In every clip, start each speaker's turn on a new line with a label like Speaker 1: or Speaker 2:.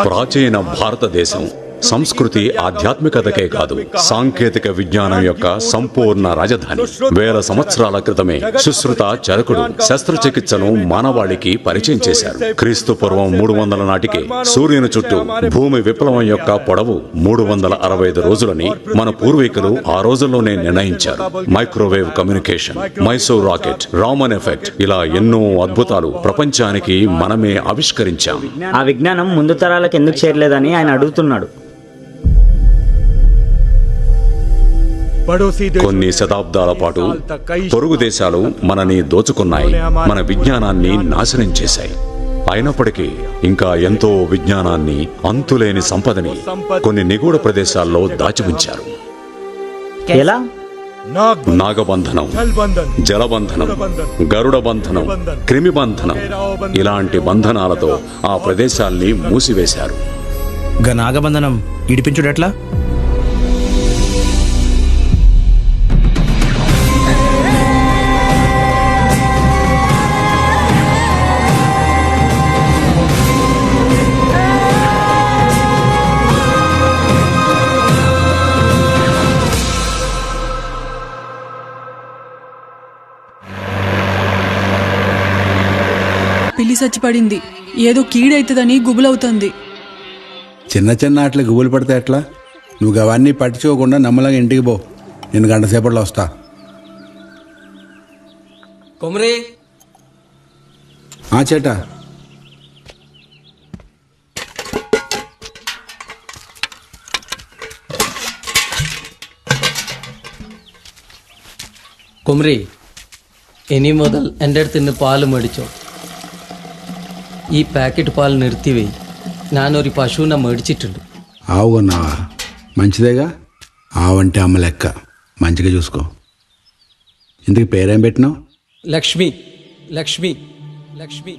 Speaker 1: ప్రాచీన భారతదేశం సంస్కృతి ఆధ్యాత్మికతకే కాదు, సాంకేతిక విజ్ఞానం యొక్క సంపూర్ణ రాజధాని. వేల సంవత్సరాల క్రితమే సుశ్రుత చరకుడు శస్త్రచికిత్సను మానవాళికి పరిచయం చేశారు. క్రీస్తు పూర్వం 300 నాటికే సూర్యుని చుట్టూ భూమి విప్లవం యొక్క పొడవు 365 రోజులని మన పూర్వీకులు ఆ రోజుల్లోనే నిర్ణయించారు. Microwave communication, Mysore rocket, Raman effect, ఇలా ఎన్నో అద్భుతాలు ప్రపంచానికి మనమే ఆవిష్కరించాం.
Speaker 2: ఆ విజ్ఞానం ముందు తరాలకు ఎందుకు చేరలేదని ఆయన అడుగుతున్నాడు.
Speaker 1: కొన్ని శతాబ్దాల పాటు పొరుగు దేశాలు మనని దోచుకున్నాయి, మన విజ్ఞానాన్ని నాశనం చేశాయి. అయినప్పటికీ ఇంకా ఎంతో విజ్ఞానాన్ని, అంతులేని సంపదని కొన్ని నిగూఢ ప్రదేశాల్లో దాచి ఉంచారు.
Speaker 2: ఎలా?
Speaker 1: నాగబంధనం, జలబంధనం, గరుడ బంధనం, క్రిమి బంధనం, ఇలాంటి బంధనాలతో ఆ ప్రదేశాల్ని మూసివేశారు.
Speaker 3: నాగబంధనం ఇడిపించుడెట్లా?
Speaker 4: పిల్లి చచ్చిపడింది, ఏదో కీడైతుందని గుబులవుతుంది.
Speaker 5: చిన్న చిన్న ఆటలు గుబులు పడితే ఎట్లా? నువ్వు అవన్నీ పట్టించుకోకుండా నమ్మలంగా ఇంటికి పో. నేను గంట సేపట్లో వస్తా.
Speaker 6: కొమరే
Speaker 5: చేటా
Speaker 6: കുമരി, ഇനി മുതൽ എൻ്റെ അടുത്ത് നിന്ന് പാല് മേടിച്ചോ. ഈ പാക്കറ്റ് പാൽ നിർത്തിവെയ്. ഞാനൊരു പശുവിനെ മേടിച്ചിട്ടുണ്ട്.
Speaker 5: ఆవు కొన్నావా? మంచిదేగా. ఆవంటే అమ్మ లెక్క, మంచిగా చూసుకో. ఇందుకు పేరేం పెట్టినావు?
Speaker 6: లక్ష్మి. లక్ష్మి లక్ష్మి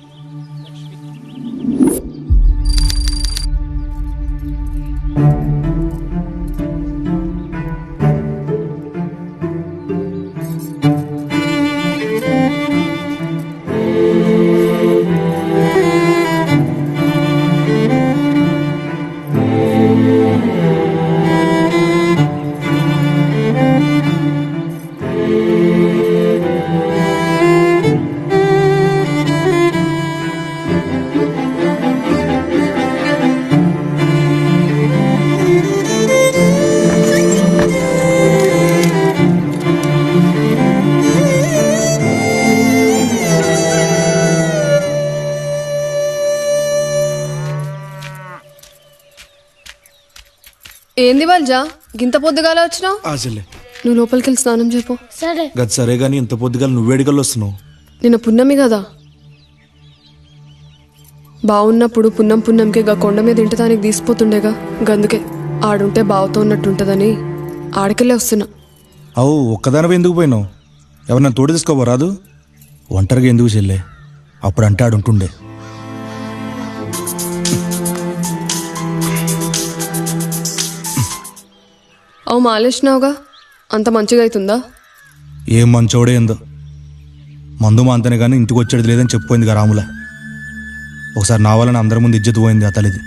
Speaker 7: ఏంది వల్జా, గింత పొద్దుగాల వచ్చినావు? నువ్వు లోపలికి వెళ్ళి స్నానం చెప్పు.
Speaker 8: సరే.
Speaker 3: గది సరే గాని ఇంత పొద్దుగాల నువ్వేడికల్లో వస్తున్నావు?
Speaker 7: నిన్న పున్నమి కదా, బావున్నప్పుడు పున్నంకి గా కొండ మీద ఇంటదానికి తీసిపోతుండేగా, గందుకే ఆడుంటే బావుతో ఉన్నట్టుంటదని ఆడికెళ్ళే వస్తున్నా.
Speaker 3: అవు ఒక్కదానివే ఎందుకు పోయినావు? ఎవరన్నా తోడు తీసుకోబోరాదు? ఒంటరిగా ఎందుకు చెల్లే? అప్పుడు అంటే ఆడుంటుండే.
Speaker 7: అవు మాలేసినావుగా, అంత మంచిగా అవుతుందా?
Speaker 3: ఏం మంచోడే ఏందో, మందు మాంతనే కానీ ఇంటికి వచ్చేది లేదని చెప్పిపోయిందిగా రాముల. ఒకసారి నా వల్ల అందరి ముందు ఇజ్జత్ పోయింది ఆ తల్లిది.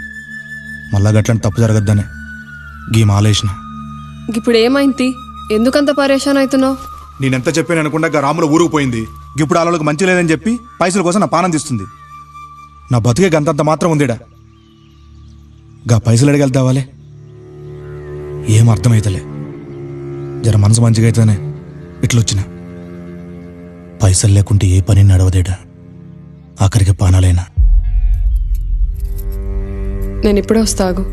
Speaker 3: మళ్ళా గట్లని తప్పు జరగద్దనే గీ మాలేసిన.
Speaker 7: ఇప్పుడు ఏమైంది? ఎందుకంత పరేషాన్ అవుతున్నావు?
Speaker 3: నేనెంత చెప్పాను అనుకుంటా రాముల ఊరుకు పోయింది. ఇప్పుడు వాళ్ళకి మంచి లేదని చెప్పి పైసల కోసం నా పానం తీస్తుంది. నా బతుకే గంతంత మాత్రం ఉందిడా. గా పైసలు అడిగెళ్తావాలే, ఏం అర్థమైతలే. జర మనసు మంచిగా అయితేనే ఇట్లొచ్చిన. పైసలు లేకుంటే ఏ పని నడవదేడా, ఆఖరికి పానాలైనా.
Speaker 7: నేను ఇప్పుడే వస్తాగు.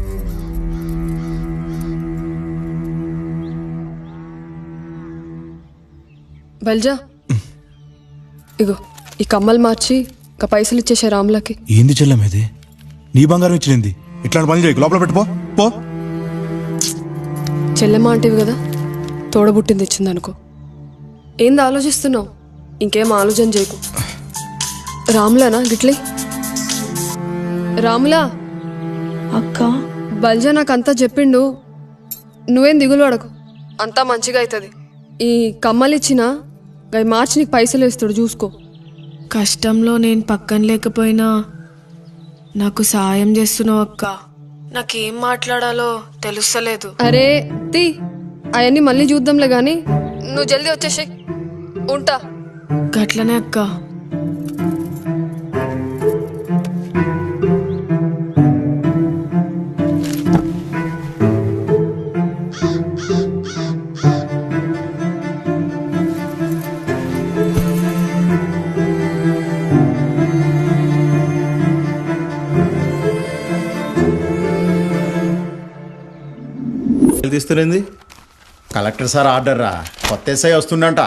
Speaker 7: బల్జా, ఇగో ఈ కమ్మలు మార్చి ఒక పైసలు ఇచ్చేసే రాములకి.
Speaker 3: ఏంది చెల్లమేది? నీ బంగారం ఇచ్చినది. ఇట్లాంటి పని చేయకు, లోపల పెట్టుకో పో.
Speaker 7: చెల్లెమ్మ అంటివి కదా, తోడబుట్టింది ఇచ్చిందనుకో. ఏంది ఆలోచిస్తున్నావు? ఇంకేం ఆలోచన చేయకు. రాములానా గిట్లే? రాములా
Speaker 8: అక్క,
Speaker 7: బల్జా నాకంతా చెప్పిండు, నువ్వేం దిగులు పడకు, అంతా మంచిగా అవుతుంది. ఈ కమ్మలిచ్చినా గై మార్చి నీకు పైసలు వేస్తాడు, చూసుకో.
Speaker 4: కష్టంలో నేను పక్కన లేకపోయినా
Speaker 7: నాకు సాయం చేస్తున్నావు అక్క. నాకేం మాట్లాడాలో తెలుస్తలేదు. అరే తీ, అవన్నీ మళ్ళీ చూద్దాంలే గాని నువ్వు జల్దీ వచ్చేసి ఉంటా. గట్లనే అక్క.
Speaker 8: తీస్తున్నది కలెక్టర్ సార్ ఆర్డర్ రా, కొత్త ఎస్ఐ వస్తుండంట.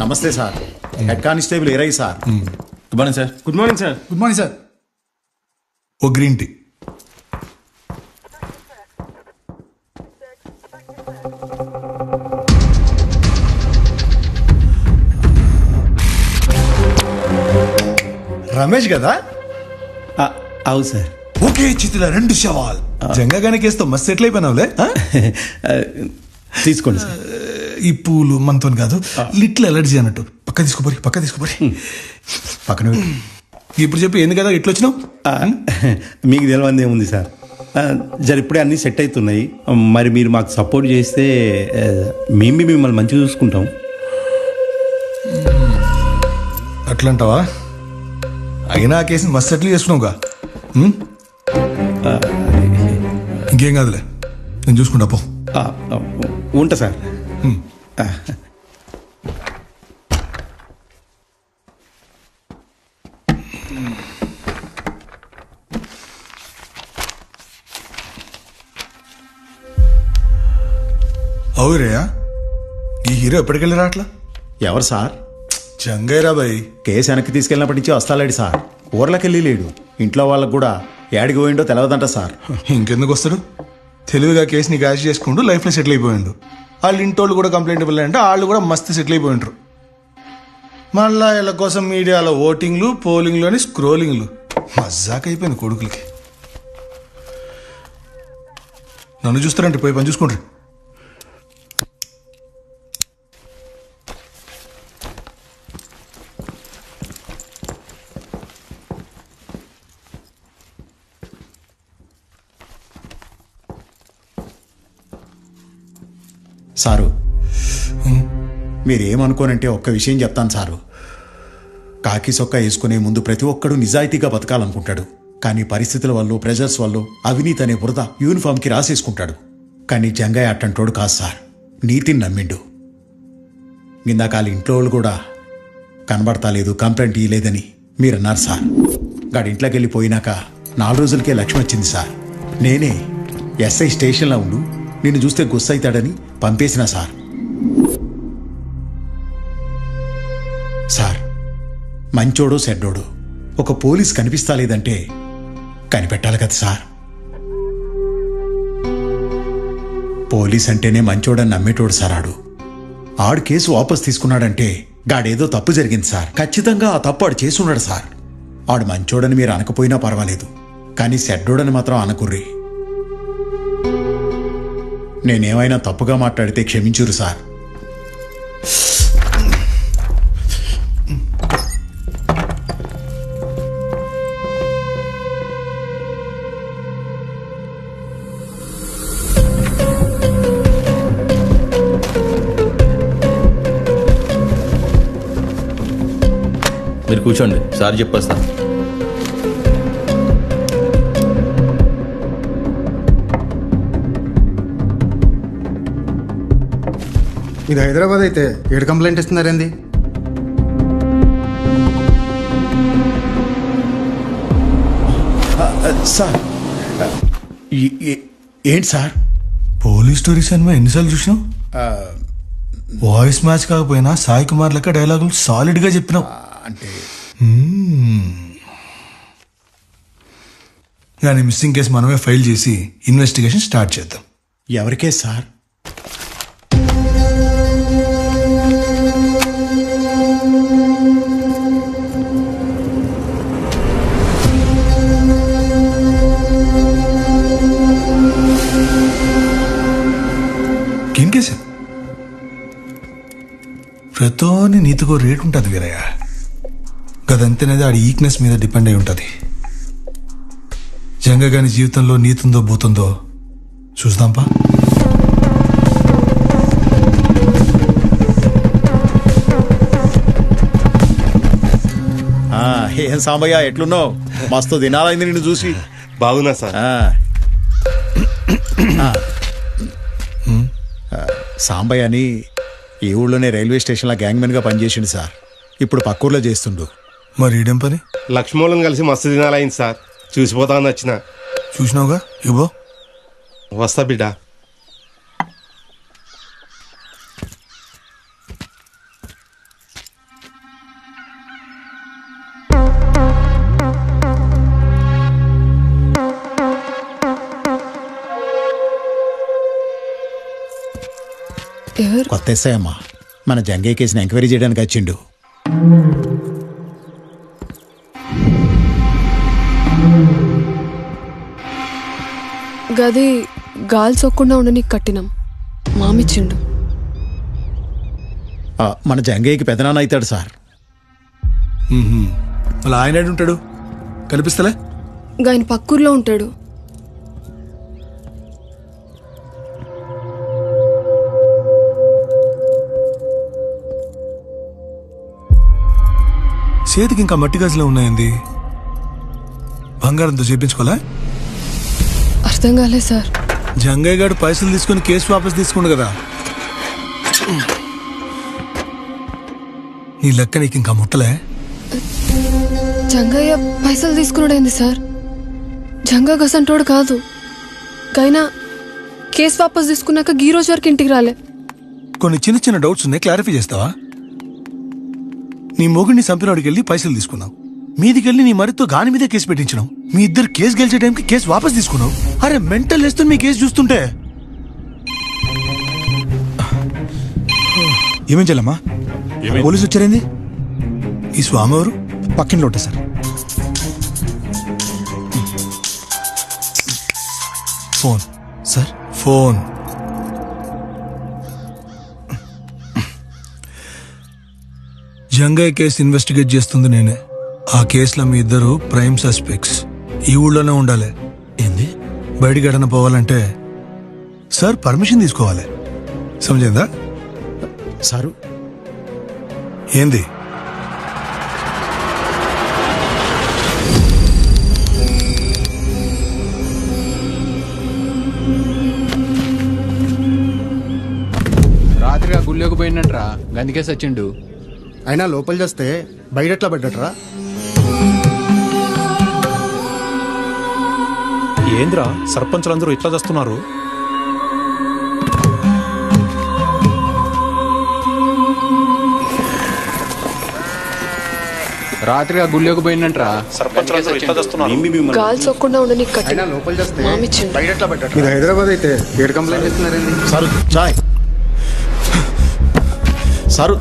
Speaker 8: నమస్తే సార్, హెడ్ కానిస్టేబుల్ ఇరై sir.
Speaker 9: Good morning sir.
Speaker 3: Good morning sir. Good morning sir. ఓ గ్రీన్ టీ.
Speaker 8: రమేష్ కదా?
Speaker 5: అవు సార్.
Speaker 3: ఓకే చిత్తుల 2 శవాల్ జంగగానే కేస్తో మస్తు సెటిల్ అయిపోయినావులే.
Speaker 5: తీసుకోండి సార్.
Speaker 3: ఈ పూలు మనతో కాదు, లిటిల్ ఎలర్జీ అన్నట్టు. పక్క తీసుకోపోరి, పక్క తీసుకోపోరి. పక్కన పెట్టు. ఇప్పుడు చెప్పి ఎందుకు కదా ఇట్లా వచ్చినావు?
Speaker 5: మీకు తెలియంది ఏముంది సార్, ఇప్పుడే అన్నీ సెట్ అవుతున్నాయి. మరి మీరు మాకు సపోర్ట్ చేస్తే మేము మిమ్మల్ని మంచిగా చూసుకుంటాం.
Speaker 3: అట్లంటావా? అయినా ఆ కేసుని మస్తు సెటిల్ చేసుకున్నావుగా. ఇంకేం కాదులే, నేను చూసుకుంటా పో.
Speaker 5: ఉంటా సార్.
Speaker 3: అవురేయా, ఈ హీరో ఎప్పటికెళ్ళి రాట్లా?
Speaker 8: ఎవరు సార్?
Speaker 3: జంగైరా బాయ్.
Speaker 8: కేసు వెనక్కి తీసుకెళ్ళినప్పటి నుంచి వస్తాలేడు సార్. ఊర్లకెళ్ళి లేడు. ఇంట్లో వాళ్ళకు కూడా ఏడికి పోయిండో తెలవదంట సార్.
Speaker 3: ఇంకెందుకు వస్తాడు? తెలివిగా కేసుని క్యాష్ చేసుకుంటూ లైఫ్లో సెటిల్ అయిపోయిండు. వాళ్ళ ఇంటోళ్ళు కూడా కంప్లైంట్ ఇవ్వాలంటే వాళ్ళు కూడా మస్తు సెటిల్ అయిపోయింటారు. మళ్ళా వీళ్ళ కోసం మీడియాలో ఓటింగ్లు, పోలింగ్లు అని స్క్రోలింగ్లు. మజాక్ అయిపోయింది కొడుకులకి. నన్ను చూస్తారంటే పోయి పని చూసుకుంటారు.
Speaker 8: సారు, మీరేమనుకోనంటే ఒక్క విషయం చెప్తాను సారు. కాకి సొక్క వేసుకునే ముందు ప్రతి ఒక్కడు నిజాయితీగా బతకాలనుకుంటాడు. కానీ పరిస్థితుల వల్ల, ప్రెజర్స్ వల్ల అవినీతి అనే బురద యూనిఫామ్కి రాసేసుకుంటాడు. కానీ జంగయ్య అట్టంటోడు కాదు సార్. నీతిని నమ్మిండు. ఇందాక వాళ్ళ ఇంట్లో వాళ్ళు కూడా కనబడతాలేదు, కంప్లైంట్ ఇయ్యలేదని మీరన్నారు సార్. గాడి ఇంట్లోకి వెళ్ళిపోయినాక 4 రోజులకే లక్ష్మి వచ్చింది సార్. నేనే ఎస్ఐ స్టేషన్లో ఉండు, నిన్ను చూస్తే గుస్సైతాడని పంపేసిన సార్. సార్, మంచోడో చెడ్డోడో ఒక పోలీస్ కనిపిస్తాలేదంటే కనిపెట్టాలి కదా సార్. పోలీస్ అంటేనే మంచోడని నమ్మేటోడు సార్. ఆడు కేసు వాపస్ తీసుకున్నాడంటే గాడేదో తప్పు జరిగింది సార్. ఖచ్చితంగా ఆ తప్పు ఆడు చేసున్నాడు సార్. ఆడు మంచోడని మీరు అనకపోయినా పర్వాలేదు, కానీ చెడ్డోడని మాత్రం అనకుర్రి. నేనేమైనా తప్పుగా మాట్లాడితే క్షమించురు సార్.
Speaker 9: మీరు కూర్చోండి, సార్ చెప్పేస్తా.
Speaker 10: ఇది హైదరాబాద్ అయితే 7 కంప్లైంట్ ఇస్తున్నారేంది?
Speaker 8: సార్, ఏంటి సార్?
Speaker 3: పోలీస్ స్టోరీస్ అని ఎన్నిసార్లు చూసినావు? వాయిస్ మ్యాచ్ కాకపోయినా సాయి కుమార్ లెక్క డైలాగులు సాలిడ్గా చెప్పినావు.
Speaker 8: అంటే
Speaker 3: కానీ మిస్సింగ్ కేసు మనమే ఫైల్ చేసి ఇన్వెస్టిగేషన్ స్టార్ట్ చేద్దాం.
Speaker 8: ఎవరికే సార్?
Speaker 3: దేనికేసా ప్రతోని నీతికో రేట్ ఉంటుంది వీరయ్య. గదంతేనేది ఆడి ఈక్నెస్ మీద డిపెండ్ అయి ఉంటుంది. జంగగాని జీవితంలో నీతుందో పోతుందో చూద్దాంపా.
Speaker 8: ఏం సాంబయ్య ఎట్లున్నావు? మస్తు దినాలైంది నిన్ను చూసి.
Speaker 11: బాగున్నా సార్.
Speaker 8: సాంబయ్య అని ఈ ఊళ్ళోనే రైల్వే స్టేషన్లో గ్యాంగ్మెన్గా పనిచేసిండు సార్. ఇప్పుడు పక్కూర్లో చేస్తుండు.
Speaker 3: మరి ఈడేం పని?
Speaker 11: లక్ష్మూలను కలిసి మస్తు దినాలైంది సార్. చూసిపోతామని వచ్చిన.
Speaker 3: చూసినావుగా ఇవ్వో.
Speaker 11: వస్తా బిడ్డ.
Speaker 7: ఎవరు?
Speaker 8: కొత్త ఎస్ఐ అమ్మా. మన జంగయ్య కేసుని ఎంక్వైరీ చేయడానికి వచ్చిండు.
Speaker 7: గది గాలి సోకుండా ఉండని కట్టినాం. మామిచ్చిండు.
Speaker 8: మన జంగయ్యకి పెదనాన్న అవుతాడు సార్.
Speaker 3: అలా ఆయన ఉంటాడు కనిపిస్తలే.
Speaker 7: ఆయన పక్కూర్లో ఉంటాడు.
Speaker 3: చేతికి ఇంకా మట్టి గాజులో ఉన్నాయండి. బంగారంతో చేపించుకోలే?
Speaker 7: అర్థం కాలే సార్.
Speaker 3: జంగయ్య గారు పైసలు తీసుకుని కేసు వాపస్ తీసుకుండు కదా. నీ లెక్క నీకు ఇంకా ముట్టలే.
Speaker 7: జంగయ్య పైసలు తీసుకున్నాడైంది సార్. జంగ గసంటోడు కాదు. గైనా కేసు వాపస్ తీసుకున్నాక ఈ రోజు వరకు ఇంటికి రాలే.
Speaker 3: కొన్ని చిన్న చిన్న డౌట్స్ ఉన్నాయి, క్లారిఫై చేస్తావా? నీ మొగుడిని చంపినోడికి వెళ్ళి పైసలు తీసుకున్నావు. మీదికెళ్ళి నీ మరితో గాని మీదే కేసు పెట్టించినావు. మీ ఇద్దరు కేసు గెలిచే టైంకి కేసు వాపస్ తీసుకున్నావు. అరే మెంటల్ వేస్తుంది మీ కేసు చూస్తుంటే. ఏమేం చెల్లమ్మా? పోలీసు వచ్చారేంది? ఈ స్వామి ఎవరు? పక్కింట్లో ఉంటా sir. Phone sir, phone. Jangaiah case investigate చేస్తుంది నేనే. ఆ కేసులో మీ ఇద్దరు ప్రైమ్ సస్పెక్ట్స్. ఈ ఊళ్ళోనే ఉండాలి. ఏంది? బయటికి ఎడన పోవాలంటే సార్ పర్మిషన్ తీసుకోవాలి. సమజైందా
Speaker 8: సారు?
Speaker 3: ఏంది?
Speaker 12: రాత్రిగా గుళ్ళోకి పోయినట్రా, గందికే సచ్చిండు.
Speaker 10: అయినా లోపల చేస్తే బయట ఎట్లా పడ్డట్రా?
Speaker 3: ఏంద్రా సర్పంచులందరూ ఇట్లా చేస్తున్నారు?
Speaker 12: రాత్రిగా గుళ్ళోకి పోయినట్రా,
Speaker 7: గాలి సోకుండా ఉండని
Speaker 10: అయినా
Speaker 7: కట్టినాం.
Speaker 10: లోపల చేస్తే
Speaker 7: మామిచ్చిండు.
Speaker 10: బయట ఎట్లా పడ్డట్రా? ఇది హైదరాబాద్ అయితే ఏడు కంప్లైంట్ ఇస్తున్నారండి.
Speaker 8: సారు చాయ్. సారు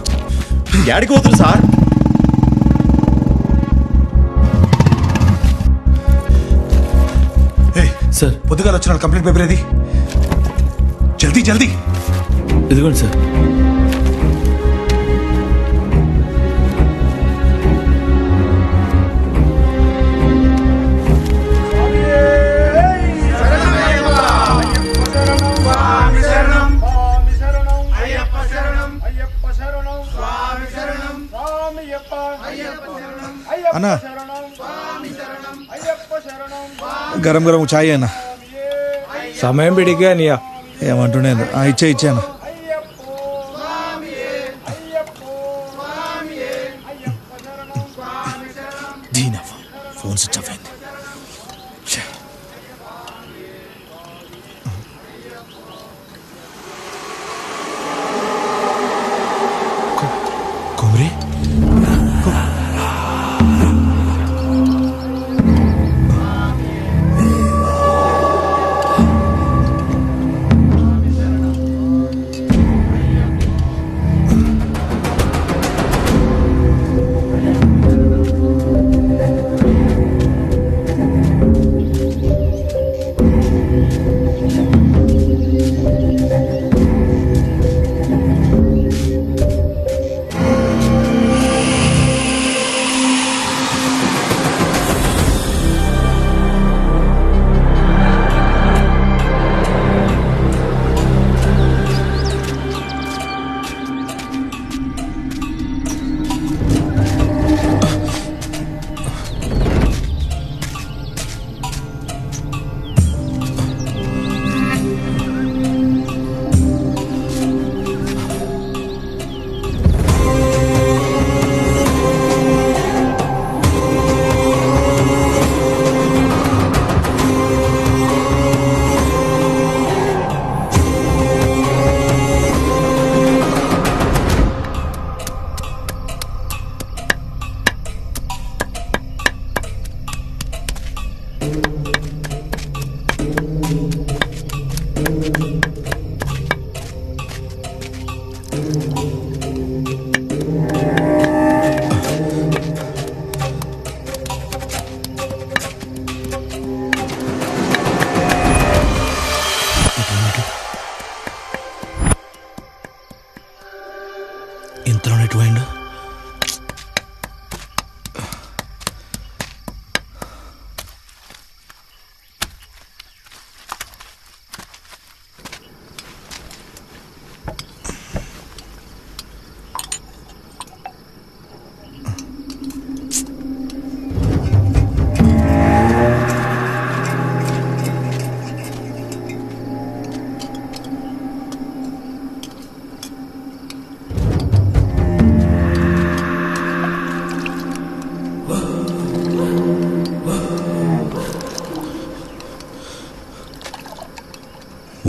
Speaker 8: యాడికి పోతురు సార్?
Speaker 3: సార్ పొద్దుగా వచ్చిన కంప్లైంట్ పేపర్ ఏది? జల్దీ జల్దీ.
Speaker 9: ఇదిగోండి సార్.
Speaker 3: అన్నా గరం గరం చాయ్ అన్నా.
Speaker 10: సమయం పిడిగా నీయా
Speaker 3: ఏమంటుండే ఇచ్చే ఇచ్చాను.
Speaker 8: ఫోన్ స్విచ్ ఆఫ్ అయింది.
Speaker 3: కుమరి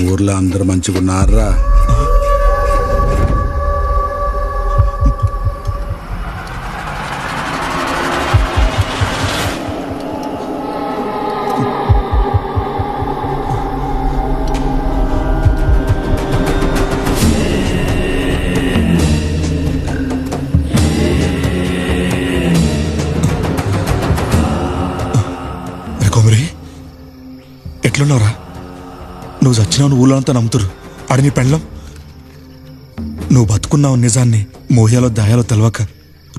Speaker 3: ఊర్లో అందరు మంచిగున్నారా? కొమరి, ఎట్లున్నావురా? నువ్వు చచ్చినావు, ఊళ్ళో అంతా నమ్ముతురు. ఆడ నీ పెళ్ళం నువ్వు బతుకున్నావు నిజాన్ని మోయాలో దాయాలో తెలవక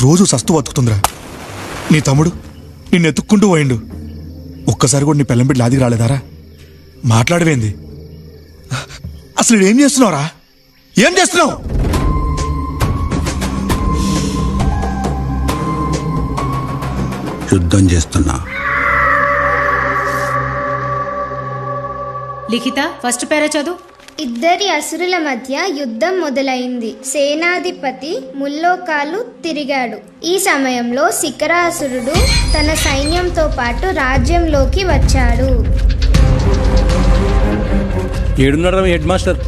Speaker 3: రోజు సస్తు బతుకుతుందిరా. నీ తమ్ముడు నిన్ను ఎత్తుక్కుంటూ పోయిండు. ఒక్కసారి కూడా నీ పెళ్ళం బిడ్డ లాదికి రాలేదారా? మాట్లాడవేంది? అసలు ఏం చేస్తున్నావురా? ఏం చేస్తున్నావు? యుద్ధం చేస్తున్నా.
Speaker 13: లిఖిత ఫస్ట్ పేరా చదువు.
Speaker 14: ఇద్దరి అసురుల మధ్య యుద్ధం మొదలైంది. సేనాధిపతి ముల్లోకాలు తిరిగాడు. ఈ సమయంలో శిఖరాసురుడు తన సైన్యంతో పాటు రాజ్యంలోకి వచ్చాడు.
Speaker 5: ఏడున్నాడు హెడ్ మాస్టర్?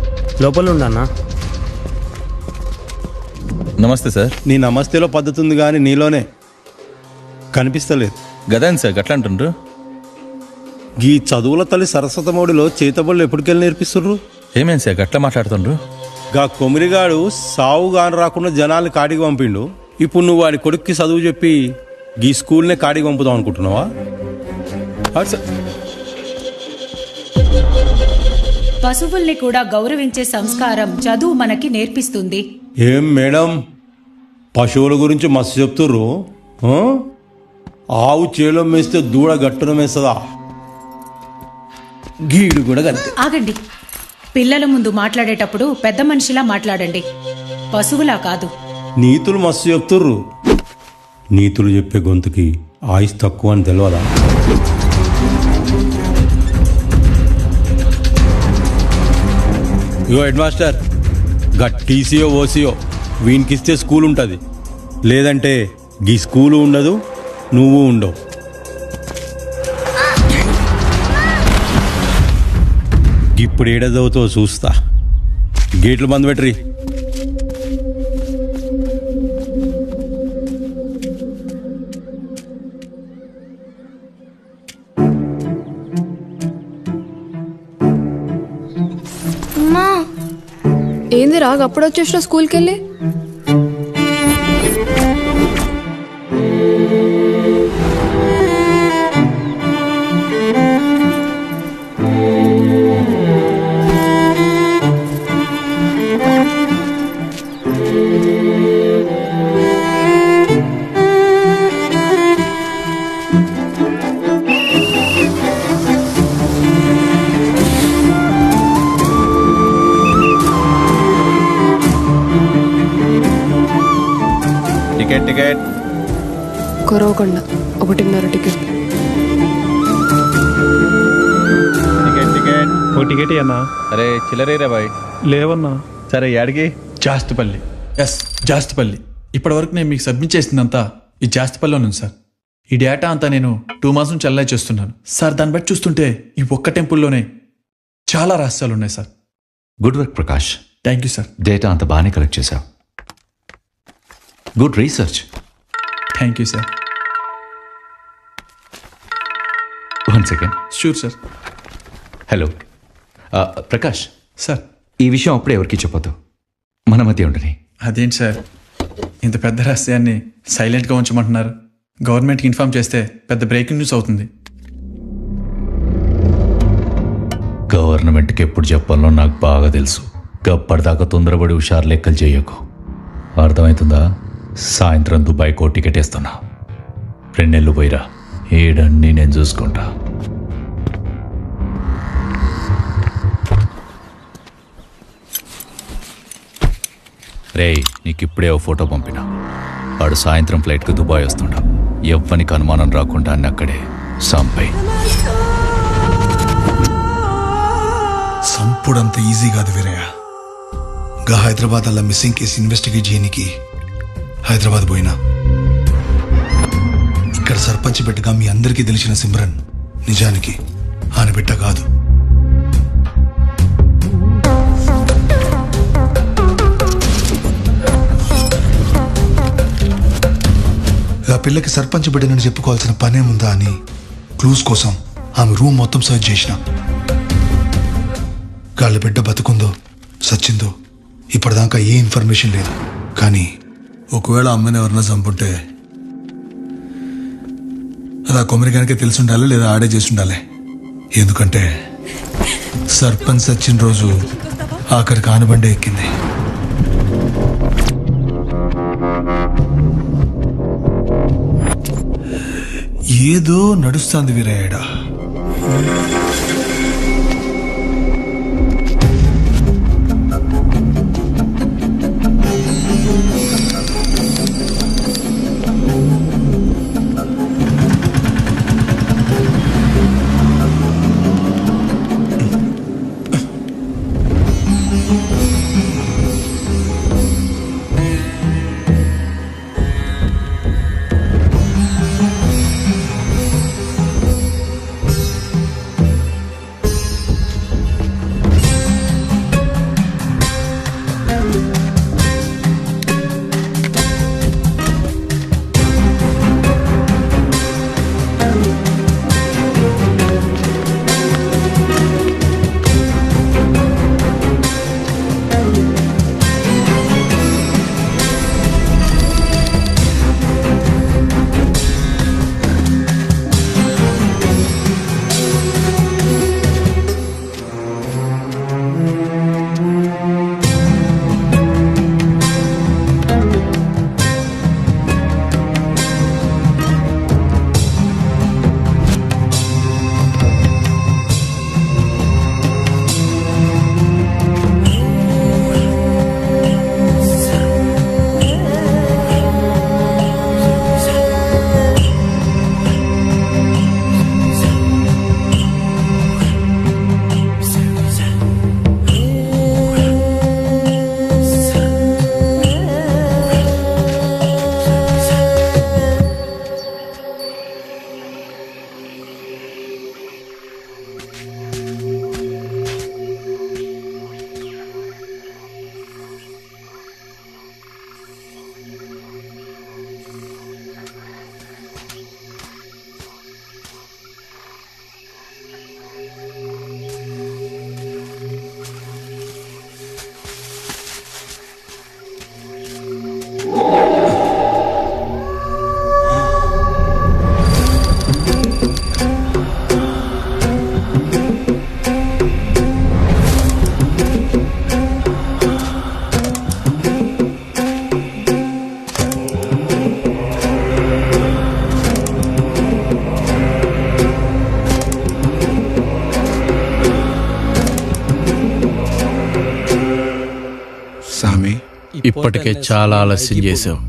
Speaker 2: లోపల ఉండన్నా.
Speaker 9: నమస్తే సార్.
Speaker 5: నీ నమస్తేలో పద్ధతి ఉంది కానీ నీలోనే కనిపిస్తలేదు.
Speaker 9: గదేంది సార్ గట్లా అంటుండ్రు?
Speaker 5: ఈ చదువుల తల్లి సరస్వతమౌడిలో చేతబడులు ఎప్పటికెళ్ళి నేర్పిస్తుర్రు?
Speaker 9: ఏమేం సార్ గట్లా మాట్లాడుతుండ్రు?
Speaker 5: గా కొమిరిగాడు సావు గాని రాకుండా జనాల్ని కాడికి పంపిండు. ఇప్పుడు నువ్వు వాడి కొడుక్కి చదువు చెప్పి ఈ స్కూల్నే కాడికి పంపుదాం అనుకుంటున్నావా?
Speaker 13: పశువుల్ని కూడా గౌరవించే సంస్కారం చదువు మనకి నేర్పిస్తుంది.
Speaker 5: ఏం మేడం, పశువుల గురించి మస్తు చెప్తుర్రు. ఆవు చేలో మేస్తే దూడ గట్టున మేస్తుందా? గీడు కూడా గంతే.
Speaker 13: ఆగండి. పిల్లల ముందు మాట్లాడేటప్పుడు పెద్ద మనిషిలా మాట్లాడండి, పశువులా కాదు.
Speaker 5: నీతులు మస్తు చెప్తుర్రు. నీతులు చెప్పే గొంతుకి ఆయుష్ తక్కువ అని తెలియదా? ఇగో హెడ్ మాస్టర్, టీసీఓ ఓసీఓ వీనికిస్తే స్కూల్ ఉంటుంది, లేదంటే గీ స్కూలు ఉండదు, నువ్వు ఉండవు. ఇప్పుడు ఏడ చదువుతో చూస్తా. గేట్లు బంద్ పెట్టరి.
Speaker 7: ఏంది రాగా అప్పుడు వచ్చేసిన స్కూల్కి వెళ్ళి?
Speaker 9: Ticket
Speaker 7: Koravakonda 1.5 ticket.
Speaker 9: ఓ టికెట్ అన్నా. అరే చిల్లరేరా బాయ్.
Speaker 12: లేవన్నా.
Speaker 9: సరే యాడికి?
Speaker 12: జాస్తిపల్లి. జాస్తిపల్లి. ఇప్పటి వరకు నేను మీకు సబ్మిట్ చేసిందంతా ఈ జాస్తిపల్లిలో ఉంది సార్. ఈ డేటా అంతా నేను 2 months నుంచి అల్లై చేస్తున్నాను సార్. దాన్ని బట్టి చూస్తుంటే ఈ ఒక్క టెంపుల్లోనే చాలా రహస్యాలు ఉన్నాయి sir.
Speaker 15: Good work Prakash.
Speaker 12: Thank you sir.
Speaker 15: Data అంతా బాగానే కలెక్ట్ చేశావు. Good research.
Speaker 12: Thank you sir.
Speaker 15: 1 second.
Speaker 12: Sure sir.
Speaker 15: Hello Prakash
Speaker 12: sir,
Speaker 15: ఈ విషయం అప్పుడే ఎవరికి చెప్పొద్దు, మన మధ్య ఉండని.
Speaker 12: అదేంటి సార్, ఇంత పెద్ద రహస్యాన్ని సైలెంట్గా ఉంచమంటున్నారు? గవర్నమెంట్కి ఇన్ఫార్మ్ చేస్తే పెద్ద బ్రేకింగ్ న్యూస్ అవుతుంది.
Speaker 15: గవర్నమెంట్కి ఎప్పుడు చెప్పాలో నాకు బాగా తెలుసు. గప్పటిదాకా తొందరపడి హుషారు లెక్కలు చేయకు, అర్థమవుతుందా? సాయంత్రం దుబాయ్కో టికెట్ వేస్తున్నా. 2 నెలలు పోయిరా, ఏడన్నీ నేను చూసుకుంటా. రేయ్, నీకు ఇప్పుడే ఓ ఫోటో పంపినా. వాడు సాయంత్రం ఫ్లైట్కి దుబాయ్ వస్తుండా. ఎవ్వనికి అనుమానం రాకుండా అన్ని అక్కడే సంపై.
Speaker 3: సంపుడంత ఈజీ కాదు వీరయ్య. గా హైదరాబాద్ అలా మిస్సింగ్ కేసు ఇన్వెస్టిగేట్ చేయనికి హైదరాబాద్ పోయినా. ఇక్కడ సర్పంచ్ బిడ్డగా మీ అందరికీ తెలిసిన సిమ్రన్ నిజానికి ఆయన బిడ్డ కాదు. పిల్లకి సర్పంచ్ బిడ్డనని చెప్పుకోవాల్సిన పనేముందా అని క్లూస్ కోసం ఆమె రూమ్ మొత్తం సర్చ్ చేసిన. వాళ్ళ బిడ్డ బతుకుందో సచ్చిందో ఇప్పటిదాకా ఏ ఇన్ఫర్మేషన్ లేదు. కానీ ఒకవేళ అమ్మని ఎవరన్నా చంపుంటే అది ఆ కొమరిగానికే తెలిసి ఉండాలి, లేదా ఆడే చేసి ఉండాలి. ఎందుకంటే సర్పంచ్ సచ్చిన రోజు ఆఖరికి ఆనబండే ఎక్కింది. ఏదో నడుస్తుంది వీరయ్యడా.
Speaker 9: ఇప్పటికే చాలా ఆలస్యం చేశావు.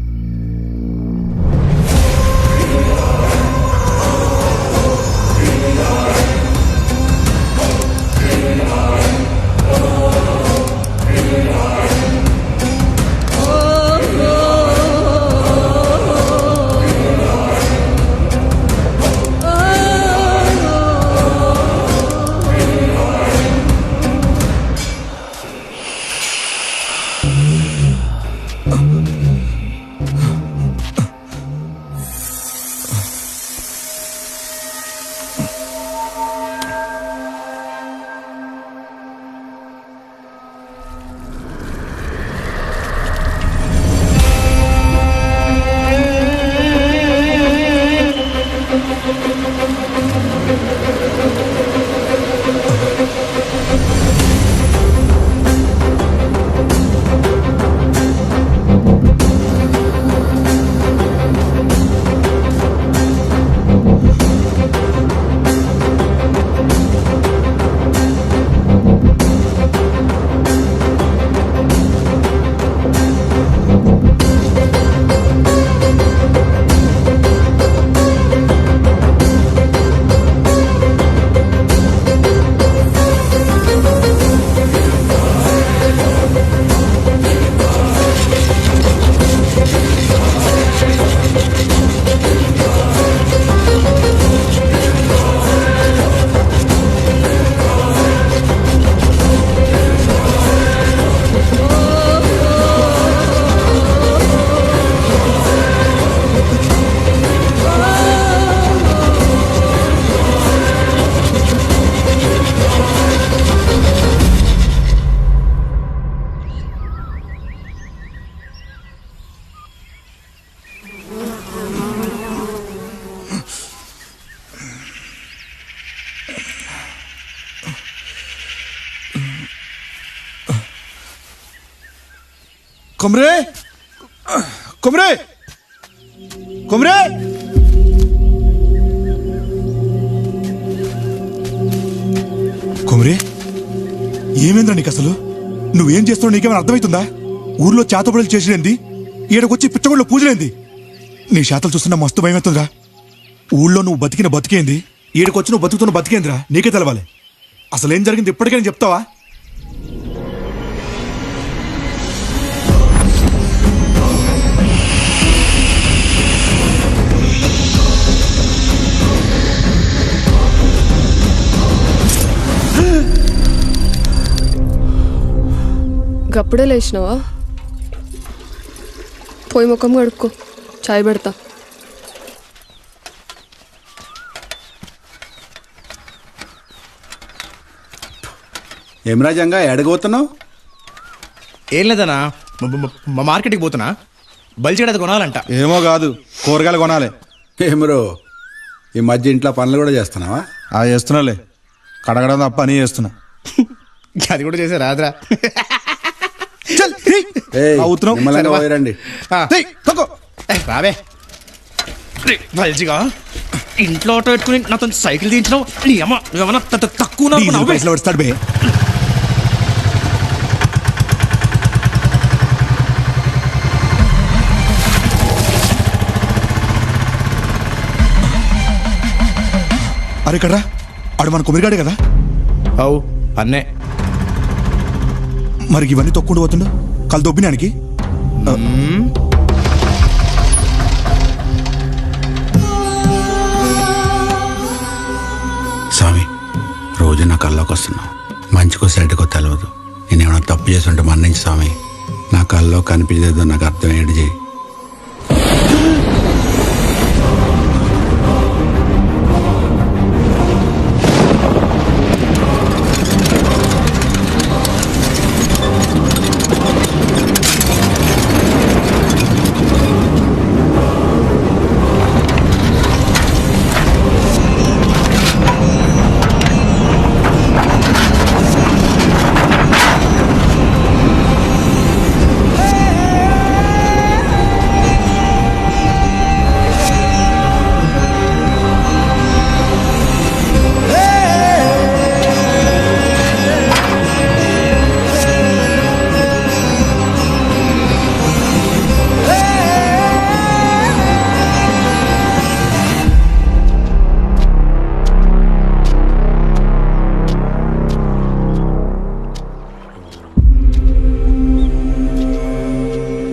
Speaker 3: కొమరే కొమరే కొమరే కొమరే ఏమైందిరా నీకు అసలు? నువ్వేం చేస్తున్నావు నీకేమైనా అర్థమవుతుందా? ఊర్లో చేతబడులు చేసినేంది, ఈడకొచ్చి పిచ్చగొళ్ళు పూజలేంది? నీ శాతలు చూస్తున్నా మస్తు భయమవుతుందిరా. ఊళ్ళో నువ్వు బతికిన బతికేంది, ఈడకొచ్చి నువ్వు బతుకుతున్న బతికేందిరా నీకే తెలవాలి. అసలు ఏం జరిగింది ఇప్పటికైనా చెప్తావా?
Speaker 7: గప్పుడే లేచినావా? పోయి ముఖం కడుక్కో, చాయ్ పెడతా.
Speaker 5: ఏం రాజంగా ఎడగబోతున్నావు?
Speaker 10: ఏం లేదన్నా, మార్కెట్కి పోతున్నా. బలిచేడది కొనాలంట.
Speaker 3: ఏమో కాదు, కూరగాయలు కొనాలి.
Speaker 5: ఏమరో ఈ మధ్య ఇంట్లో పనులు కూడా చేస్తున్నావా?
Speaker 3: చేస్తున్నాలే, కడగడం తప్ప అని చేస్తున్నా.
Speaker 10: అది కూడా చేసే రాదురా.
Speaker 5: రండి
Speaker 10: రావే. బలిచిగా ఇంట్లో ఆటో పెట్టుకుని నాతో సైకిల్ తీయించినావు. నీ అమ్మ నువ్వేమన్నా తక్కువ
Speaker 3: పైసలు పడతాడు బే. అరే కడ్రా, ఆడు మన కుమిరిగాడే కదా?
Speaker 10: అవు అన్నే.
Speaker 3: మరి ఇవన్నీ తొక్కుంటూ పోతుండు కళ్ళు దొబ్బినానికి.
Speaker 5: స్వామి, రోజు నా కల్లోకి వస్తున్నావు. మంచికో సెడ్కో తెలియదు. నేనేమైనా తప్పు చేస్తుంటే మన్నించి స్వామి. నా కల్లో కనిపించేదో నాకు అర్థం ఏంటి చేయి.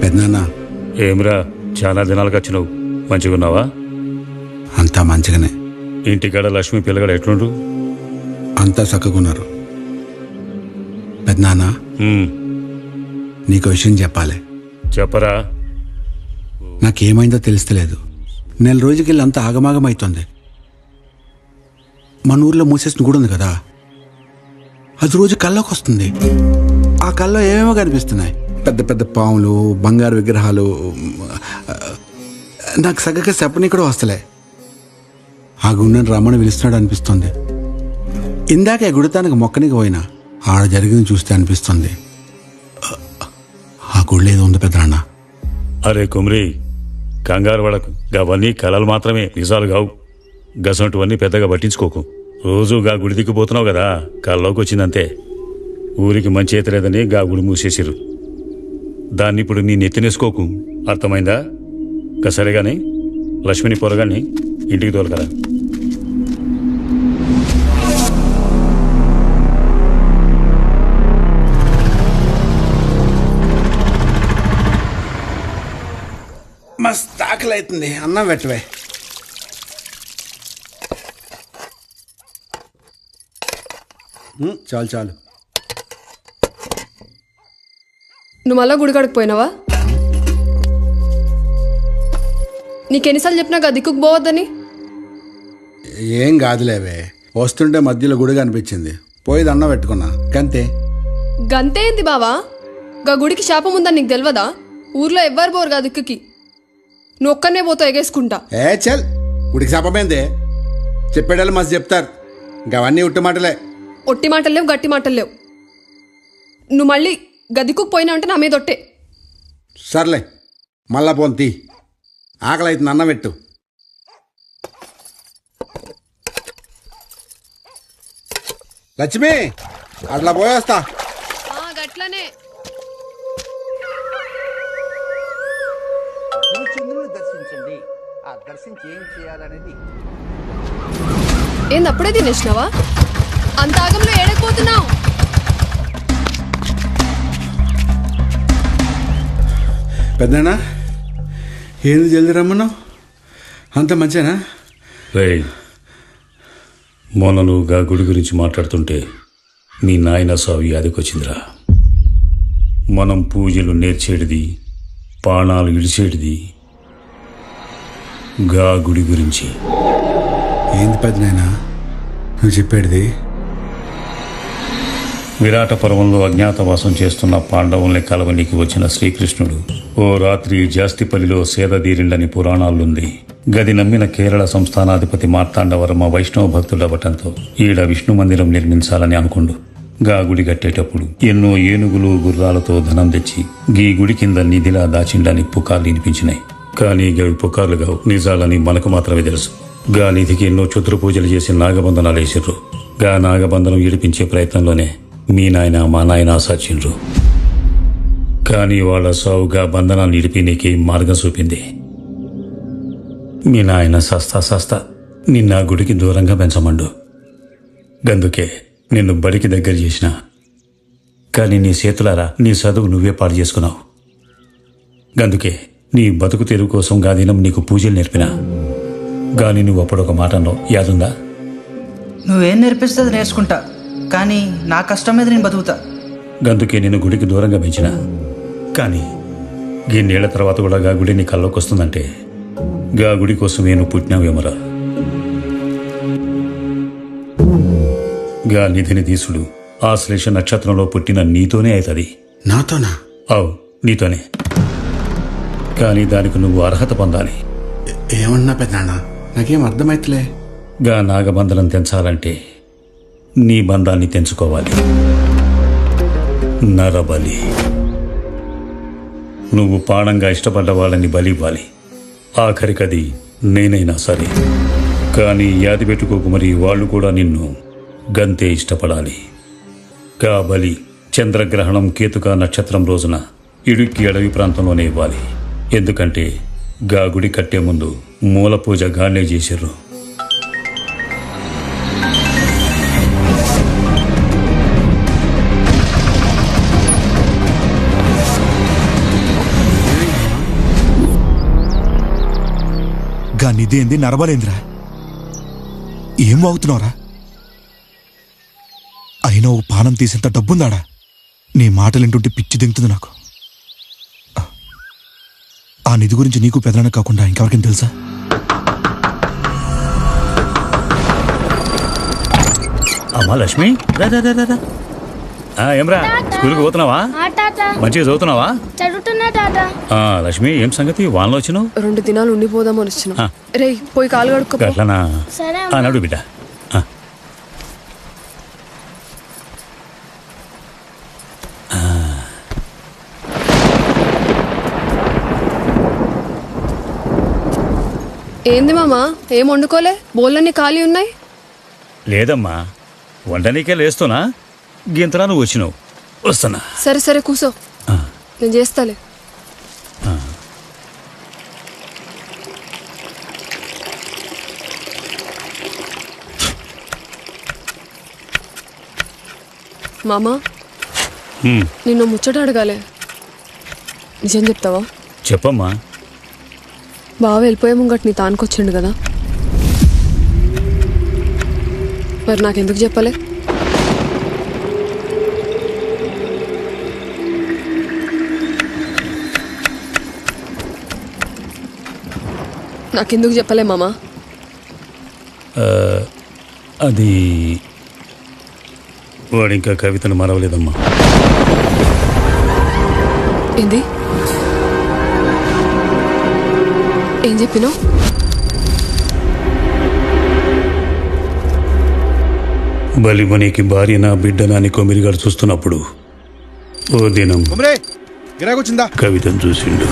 Speaker 5: పెద్దనాన్న,
Speaker 16: ఏమిరా చాలా దినాలకు వచ్చినావు, మంచిగున్నావా?
Speaker 5: అంతా మంచిగానే.
Speaker 16: ఇంటికాడ లక్ష్మి పిల్లగాడు ఎట్లుండ్రు?
Speaker 5: అంతా చక్కగున్నారు. పెద్దనాన్న, నీకు విషయం చెప్పాలి.
Speaker 16: చెప్పరా.
Speaker 5: నాకేమైందో తెలుస్తలేదు. నెల రోజుకెళ్ళి అంత ఆగమాగమైతుంది. మన ఊర్లో మూసేసిన గుడి ఉంది కదా, అది రోజు కల్లోకి వస్తుంది. ఆ కల్లో ఏమేమో కనిపిస్తున్నాయి. పెద్ద పెద్ద పాములు, బంగారు విగ్రహాలు. నాకు సగగా చెప్పని కూడా వస్తలే. ఆ గుండెని రమ్మని పిలుస్తున్నాడు అనిపిస్తుంది. ఇందాక గుడితానికి మొక్కనికి పోయినా ఆడ జరిగింది చూస్తే అనిపిస్తుంది. ఆ గుడిలో ఏదో ఉంది పెద్దనాన్న.
Speaker 16: అరే కుమ్రి, కంగారు పడకు. గవన్నీ కళలు మాత్రమే, నిజాలు కావు. గసంటువన్నీ పెద్దగా పట్టించుకోకు. రోజు గా గుడి దిక్కుపోతున్నావు కదా, కల్లోకి వచ్చిందంతే. ఊరికి మంచి ఎత్తలేదని గా గుడి మూసేసిరు. దాన్ని ఇప్పుడు నీ నెత్తినేసుకోకు, అర్థమైందా? సరేగాని లక్ష్మిని పొరగాన్ని ఇంటికి తోలకరా.
Speaker 5: మస్తు ఆకలి అవుతుంది, అన్నం పెట్టవే. చాలు చాలు.
Speaker 7: నువ్వు మళ్ళా గుడికాడికి పోయినావా? నీకెన్నిసార్లు చెప్పినా గా దిక్కుకు పోవద్దని?
Speaker 5: ఏం కాదులేవే, వస్తుంటే మధ్యలో గుడి కనిపించింది, పోయి దండం పెట్టుకున్నా, గంతే.
Speaker 7: గంతే ఏంది బావా? గా గుడికి శాపం ఉందని నీకు తెలియదా? ఊర్లో ఎవ్వరు పోరు గా దిక్కుకి, నువ్వు ఒక్కనే పోతావు ఎగేసుకుంటా.
Speaker 5: చల్, గుడికి శాపమైందే చెప్పేటోళ్ళు మస్తు చెప్తారు. అవన్నీ ఉట్టి మాటలే.
Speaker 7: ఒట్టి మాటలు లేవు, గట్టి మాటలు లేవు. నువ్వు మళ్ళీ గదికుకు పోయినా అంటే నా మీద ఒట్టే.
Speaker 5: సర్లే మళ్ళా పోంతి ఆకలి అయితే అన్నం పెట్టు. లక్ష్మి అట్లా పోయేస్తా.
Speaker 7: గట్లనే
Speaker 17: చంద్రుని దర్శించండి. ఆ దర్శించి ఏం చేయాలనేది
Speaker 7: ఏంది అప్పుడే తినేసినావా? అంత ఆగంలో ఏడకపోతున్నావు?
Speaker 5: పెద్దనా ఏంది జల్ది రమ్మన్నావు? అంత మంచినా?
Speaker 16: రేయ్, మొన్న నువ్వు గా గుడి గురించి మాట్లాడుతుంటే మీ నాయన సావు యాదికొచ్చిందిరా. మనం పూజలు నేర్చేటిది, పాణాలు ఇడిచేటిది గా గుడి గురించి.
Speaker 5: ఏంది పెద్దనాయనా నువ్వు చెప్పేది?
Speaker 16: విరాట పర్వంలో అజ్ఞాతవాసం చేస్తున్న పాండవుల్ని కలవనికి వచ్చిన శ్రీకృష్ణుడు ఓ రాత్రి జాస్తిపల్లిలో సేదదీరిండని పురాణాలుంది. గది నమ్మిన కేరళ సంస్థానాధిపతి మార్తాండవర్మ వైష్ణవ భక్తుడవటంతో ఈడ విష్ణు మందిరం నిర్మించాలని అనుకుండు. గా గుడి కట్టేటప్పుడు ఎన్నో ఏనుగులు గుర్రాలతో ధనం తెచ్చి గీ గుడి కింద నిధిలా దాచిండని పుకార్లు వినిపించినాయి. కానీ గవి పుకార్లు గావు, నిజాలని మనకు మాత్రమే తెలుసు. గా నిధికి ఎన్నో చుతురు పూజలు చేసి నాగబంధనాలు వేసిర్రు. గా నాగబంధనం ఇడిపించే ప్రయత్నంలోనే మీ నాయన మా నాయన సాచిండ్రు. కానీ వాళ్ళ సావుగా బంధనాన్ని ఇడిపి నీకే మార్గం చూపింది. మీ నాయన సస్తా నిన్న గుడికి దూరంగా పెంచమండు. గందుకే నిన్ను బడికి దగ్గర చేసిన. కానీ నీ చేతులారా నీ చదువు నువ్వే పాడు చేసుకున్నావు. గందుకే నీ బతుకు తెరువు కోసం గా దినం నీకు పూజలు నేర్పినా. గాని నువ్వు అప్పుడొక మాట అన్నావు, యాదుందా?
Speaker 18: నువ్వేం నేర్పిస్తుంది నేర్చుకుంటా, కానీ నా కష్టం మీద నేను బతుకుతా.
Speaker 16: గందుకే నేను గుడికి దూరంగా పెంచిన. కానీ గిన్నేళ్ల తర్వాత కూడా గా గుడి నీ కల్లోకి వస్తుందంటే గా గుడి కోసమే నువ్వు పుట్టినావేమరా. గా నిధిని తీసుడు ఆశ్లేష నక్షత్రంలో పుట్టిన నీతోనే అవుతుంది.
Speaker 5: నాతోనా?
Speaker 16: అవు, నీతోనే. కానీ దానికి నువ్వు అర్హత పొందాలి.
Speaker 5: ఏమన్నా పెద్దనా నాకేం అర్థమైతలే.
Speaker 16: గా నాగబంధనం తెంచాలంటే నీ బంధాన్ని తెంచుకోవాలి. నరబలి. నువ్వు ప్రాణంగా ఇష్టపడ్డ వాళ్ళని బలి ఇవ్వాలి. ఆఖరికది నేనైనా సరే. కానీ యాది పెట్టుకోకు, మరి వాళ్ళు కూడా నిన్ను గంతే ఇష్టపడాలి. గా బలి చంద్రగ్రహణం కేతుక నక్షత్రం రోజున ఇడుక్కి అడవి ప్రాంతంలోనే ఇవ్వాలి. ఎందుకంటే గా గుడి కట్టే ముందు మూల పూజ గానే చేసిర్రు.
Speaker 3: గా నిదేంది నరబలేంద్రా? ఏం వాగుతున్నావురా? అయినా ఓ పానం తీసేంత డబ్బుందాడా? నీ మాటలేంటుంటే పిచ్చి దింగుతుంది నాకు. ఆ నిధి గురించి నీకు పెదలన కాకుండా ఇంకెవరికైనా తెలుసా?
Speaker 16: అమ్మా లక్ష్మి, ఏమ్రా స్కూల్కి పోతున్నావా? మంచిగా చదువుతున్నావా?
Speaker 14: చదువుతున్నా తాత.
Speaker 16: లక్ష్మి, ఏం సంగతి వానలో వచ్చినావు?
Speaker 7: 2 దినాలు ఉండిపోదామని వచ్చిన. రే పోయి కాలు కడుక్కో.
Speaker 16: అట్లనా? నడు బిడ్డ.
Speaker 7: ఏంది మామా, ఏం వండుకోలే? బోళ్ళన్నీ ఖాళీ ఉన్నాయి.
Speaker 16: లేదమ్మా, వంటనీకే లేస్తున్నా. గింతరా నువ్వు వచ్చినావు. వస్తున్నా.
Speaker 7: సరే సరే కూసో, నేను చేస్తాలే. మామా, నిన్ను ముచ్చట అడగాలే, నిజం చెప్తావా?
Speaker 16: చెప్పమ్మా.
Speaker 7: బాగా వెళ్ళిపోయే ముంగట్ నీ తానుకొచ్చిండు కదా, మరి నాకెందుకు చెప్పలే? నాకెందుకు చెప్పలే మామా?
Speaker 16: అది వాడింకా కవితను మరవలేదమ్మా.
Speaker 7: ఏంది? ఏం చెప్పినావు?
Speaker 16: బలిమనికి భార్య నా బిడ్డ నాని కొమిరిగాడు చూస్తున్నప్పుడు ఓ దినం
Speaker 3: గిరాకొచ్చిందా?
Speaker 16: కవితను చూసిండు.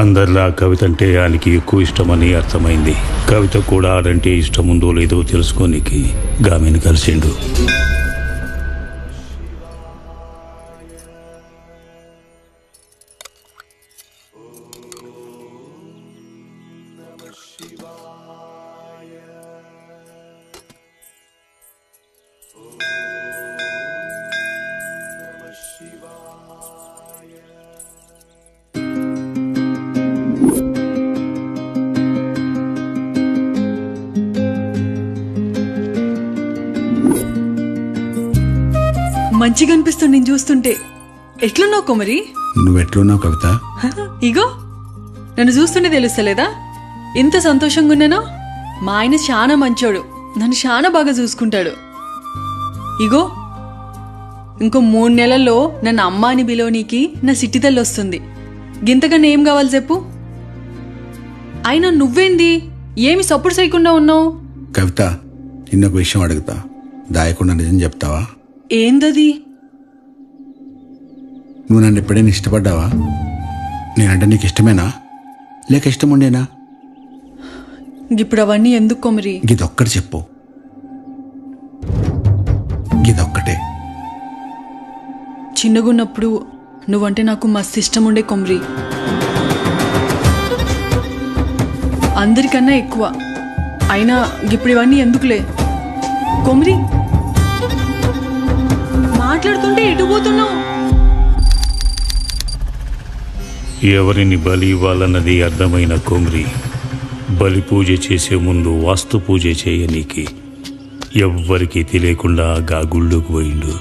Speaker 16: అందరిలా కవిత అంటే ఆయనకి ఎక్కువ ఇష్టమని అర్థమైంది. కవిత కూడా ఆడంటే ఇష్టం ఉందో లేదో తెలుసుకోనికి గామెను కలిసిండు.
Speaker 4: మంచిగా అనిపిస్తుంది నేను చూస్తుంటే. ఎట్లున్నావు కుమరి?
Speaker 5: నువ్వెట్లున్నావు కవిత?
Speaker 4: ఇగో నన్ను చూస్తుంటే తెలుస్తలేదా ఎంత సంతోషంగా ఉన్నానో? మా ఆయన చాలా మంచోడు, నన్ను చాలా బాగా చూసుకుంటాడు. ఇగో ఇంకో 3 నెలల్లో నన్ను అమ్మ అని బిలోనీకి నా సిట్టి తల్లి వస్తుంది. గింతకన్నా ఏం కావాలి చెప్పు? అయినా నువ్వేంది ఏమి సపోర్ట్ చేయకుండా ఉన్నావు?
Speaker 5: కవిత, నిన్నొక విషయం అడుగుతా, దాయకుండా నిజం చెప్తావా?
Speaker 4: ఏందది?
Speaker 5: నువ్వు నన్ను ఎప్పుడైనా ఇష్టపడ్డావా? నేనంటే నీకు ఇష్టమేనా లేక ఇష్టం ఉండేనా?
Speaker 4: ఇప్పుడు అవన్నీ ఎందుకు కొమరి?
Speaker 5: గిదొక్కటి చెప్పు, గిదొక్కటే.
Speaker 4: చిన్నగున్నప్పుడు నువ్వంటే నాకు మస్తు ఇష్టం ఉండే కొమరి, అందరికన్నా ఎక్కువ. అయినా ఇప్పుడు ఇవన్నీ ఎందుకులే కొమరి. మాట్లాడుతుంటే ఎటు పోతున్నావు?
Speaker 16: ఎవరిని బలి ఇవ్వాలన్నది అర్థమైన కొమ్రి బలి పూజ చేసే ముందు వాస్తు పూజ చేయనీకి ఎవ్వరికీ తెలియకుండా గా గుళ్ళోకి పోయిండు.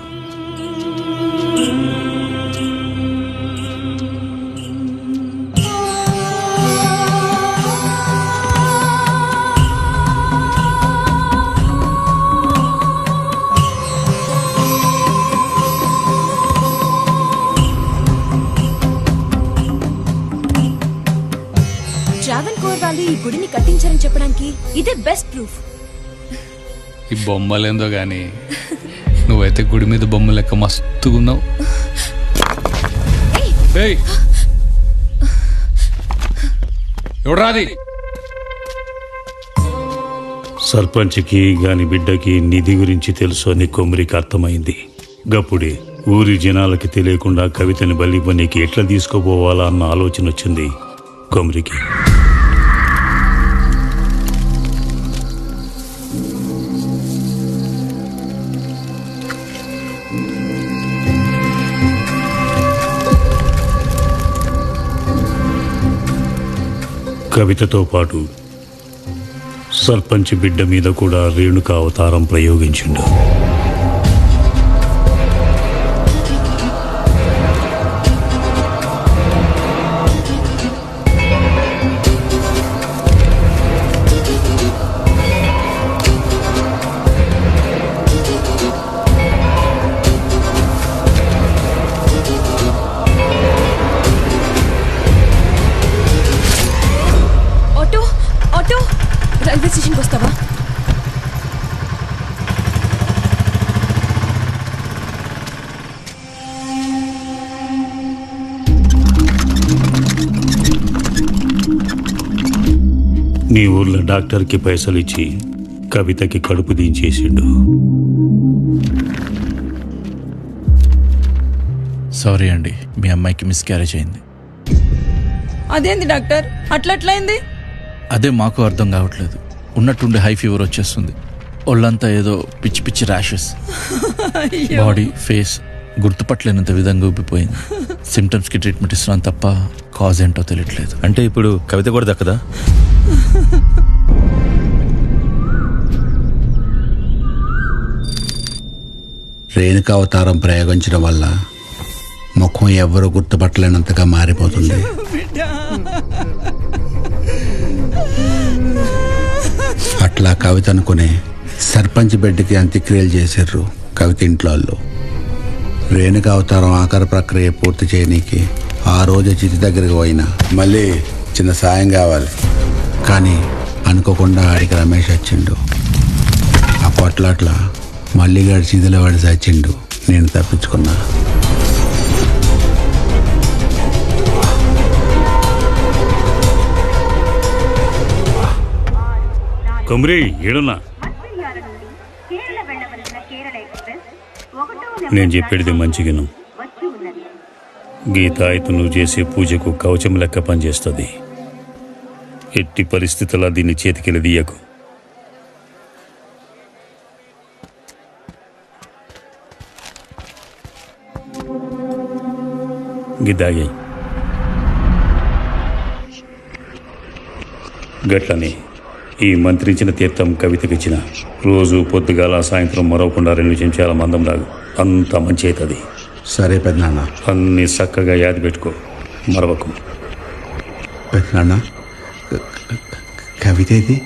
Speaker 19: ట్రావెన్కోర్ వాళ్ళు ఈ గుడిని కట్టించారని చెప్పడానికి ఇదే బెస్ట్ ప్రూఫ్.
Speaker 9: ఈ బొమ్మలేందో గాని నువ్వైతే గుడి మీద బొమ్మ లెక్క మస్తుగున్నావు. ఎవడ్రాది?
Speaker 16: సర్పంచ్కి గాని బిడ్డకి నిధి గురించి తెలుసు అని కొమ్రికి అర్థమైంది. గప్పుడే ఊరి జనాలకి తెలియకుండా కవితని బలి పనికి ఎట్లా తీసుకోపోవాలా అన్న ఆలోచన వచ్చింది కొమ్రికి. కవితతో పాటు సర్పంచ్ బిడ్డ మీద కూడా రేణుక అవతారం ప్రయోగించిండు.
Speaker 19: రైల్వే స్టేషన్కి వస్తావా?
Speaker 16: నీ ఊర్లో డాక్టర్కి పైసలు ఇచ్చి కవితకి కడుపు దించేసిండు.
Speaker 9: సారీ అండి, మీ అమ్మాయికి మిస్క్యారేజ్ అయింది.
Speaker 4: అదేంది డాక్టర్ అట్లట్లయింది?
Speaker 9: అదే మాకు అర్థం కావట్లేదు. ఉన్నట్టుండి హై ఫీవర్ వచ్చేస్తుంది, ఒళ్ళంతా ఏదో పిచ్చి పిచ్చి ర్యాషెస్, బాడీ ఫేస్ గుర్తుపట్టలేనంత విధంగా ఉబ్బిపోయింది. సిమ్టమ్స్కి ట్రీట్మెంట్ ఇస్తున్నాం తప్ప కాజ్ ఏంటో తెలియట్లేదు.
Speaker 20: అంటే ఇప్పుడు కవిత కూడా దక్కదా?
Speaker 5: రేణుక అవతారం ప్రయోగించడం వల్ల ముఖం ఎవరు గుర్తుపట్టలేనంతగా మారిపోతుంది. అట్లా కవిత అనుకునే సర్పంచ్ బిడ్డకి అంత్యక్రియలు చేశారు కవిత ఇంట్లో వాళ్ళు. రేణుక అవతారం ఆఖరి ప్రక్రియ పూర్తి చేయనీకి ఆ రోజు చితి దగ్గరికి పోయినా మళ్ళీ చిన్న సాయం కావాలి. కానీ అనుకోకుండా ఆడికి రమేష్ వచ్చిండు. కొట్లాట్లా మల్లిగాడి చీదల వాడి చచ్చిండు, నేను తప్పించుకున్నా.
Speaker 16: కుమ్రి ఏడున్నా నేను చెప్పేది మంచిగాను. గీత అయితే నువ్వు చేసే పూజకు కవచం లెక్క పనిచేస్తుంది. ఎట్టి పరిస్థితుల్లో దీన్ని చేతికెళ్ళి తీయకు. గిద్దాగి గట్లని ఈ మంత్రించిన తీర్థం కవితకిచ్చిన రోజు పొద్దుగాల సాయంత్రం మరవకుండా 2 చెంచాల మందం లాగు, అంత మంచి అవుతుంది.
Speaker 5: సరే పెద్దనాన్న.
Speaker 16: అన్నీ చక్కగా యాది పెట్టుకో, మరవకు.
Speaker 5: పెద్దనాన్న, కవిత ఇది?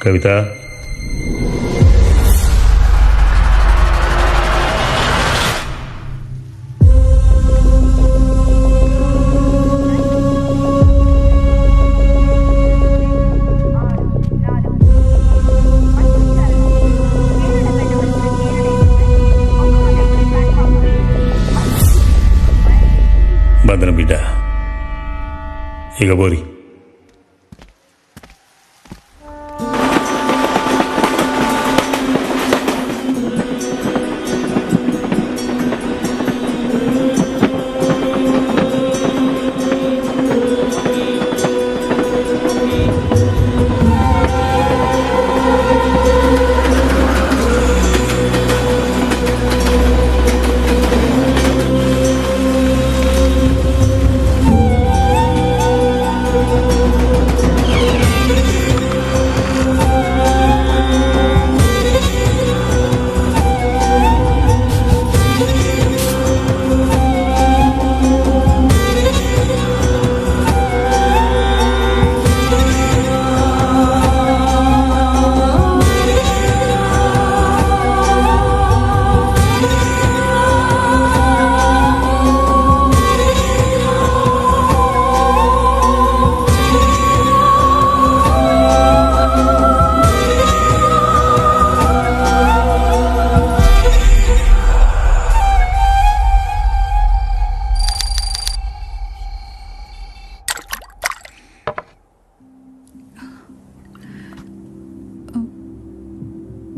Speaker 16: కవిత భద్రం బిడ్డ, ఇక బోరి.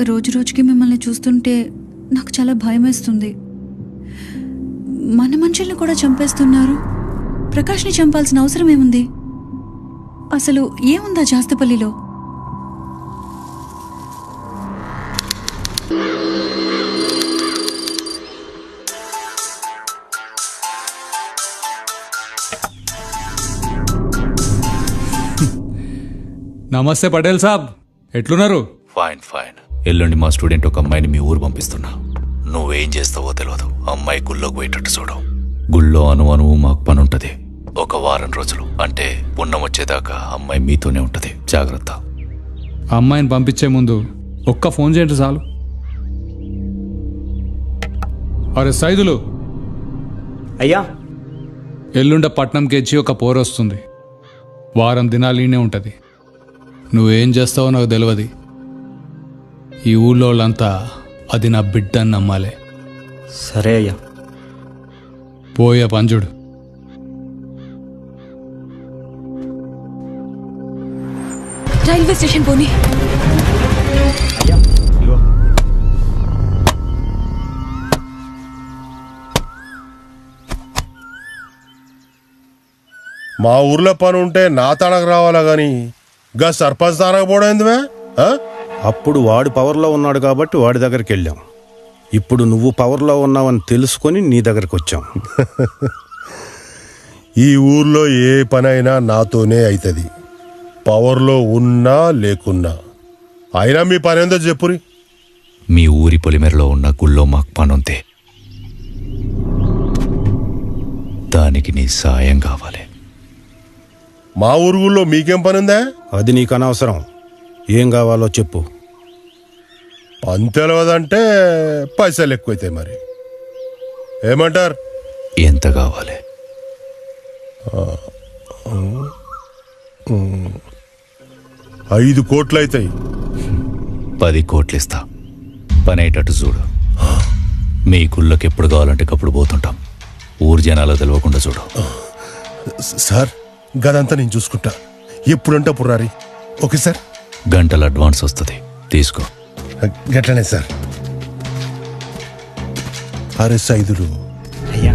Speaker 20: రోజు రోజుకి మిమ్మల్ని చూస్తుంటే నాకు చాలా భయం వేస్తుంది. మన మనుషుల్ని కూడా చంపేస్తున్నారు. ప్రకాష్ని చంపాల్సిన అవసరం ఏముంది? అసలు ఏముందా జాస్తపల్లిలో?
Speaker 21: నమస్తే పటేల్ సాబ్, ఎట్లున్నారు?
Speaker 15: Fine fine. ఎల్లుండి మా స్టూడెంట్ ఒక అమ్మాయిని మీ ఊరు పంపిస్తున్నా. నువ్వేం చేస్తావో తెలియదు. అమ్మాయి గుళ్ళోకి పోయేటట్టు చూడు. గుళ్ళో అనువు మాకు పని ఉంటుంది. 1 వారం రోజులు, అంటే పుణ్యం వచ్చేదాకా అమ్మాయి మీతోనే ఉంటుంది. జాగ్రత్త.
Speaker 21: అమ్మాయిని పంపించే ముందు ఒక్క ఫోన్ చేయండి చాలు. అరే సైదులు
Speaker 2: అయ్యా,
Speaker 21: ఎల్లుండ పట్నంకేచి ఒక పోరు వస్తుంది. వారం దినాలు ఈయనే ఉంటుంది. నువ్వేం చేస్తావో నాకు తెలియదు. ఈ ఊళ్ళో వాళ్ళంతా అది నా బిడ్డ అని నమ్మాలి.
Speaker 2: సరే అయ్యా.
Speaker 21: పోయే పంజుడు.
Speaker 20: రైల్వే స్టేషన్ పోనీ.
Speaker 11: మా ఊర్లో పని ఉంటే నా తాడకు రావాలా గాని గా సర్పంచ్ తాడకు పోవడం ఎందువే?
Speaker 22: అప్పుడు వాడు పవర్లో ఉన్నాడు కాబట్టి వాడి దగ్గరికి వెళ్ళాం. ఇప్పుడు నువ్వు పవర్లో ఉన్నావని తెలుసుకొని నీ దగ్గరికి వచ్చాం.
Speaker 11: ఈ ఊర్లో ఏ పనైనా నాతోనే అవుతుంది, పవర్లో ఉన్నా లేకున్నా. అయినా మీ పని ఏందో చెప్పురి.
Speaker 15: మీ ఊరి పొలిమేరలో ఉన్న గుళ్ళో మాకు పనుంది. దానికి నీ సాయం కావాలి.
Speaker 11: మా ఊరు గుళ్ళో మీకేం పని ఉందా?
Speaker 22: అది నీకు అనవసరం. ఏం కావాలో చెప్పు.
Speaker 11: పని తెలియదంటే పైసలు ఎక్కువైతాయి. మరి ఏమంటారు?
Speaker 15: ఎంత కావాలి?
Speaker 11: 5 కోట్లు అవుతాయి.
Speaker 15: 10 కోట్లు ఇస్తా, పని అయ్యేటట్టు చూడు. మీ గుళ్ళకి ఎప్పుడు కావాలంటే అప్పుడు పోతుంటాం. ఊరు జనాలు తెలియకుండా చూడు.
Speaker 11: సార్ గదంతా నేను చూసుకుంటా. ఎప్పుడంటే అప్పుడు రారి. Okay sir.
Speaker 15: గంటల అడ్వాన్స్ వస్తుంది, తీసుకో.
Speaker 11: గట్లనే సార్. RS 5
Speaker 2: అయ్యా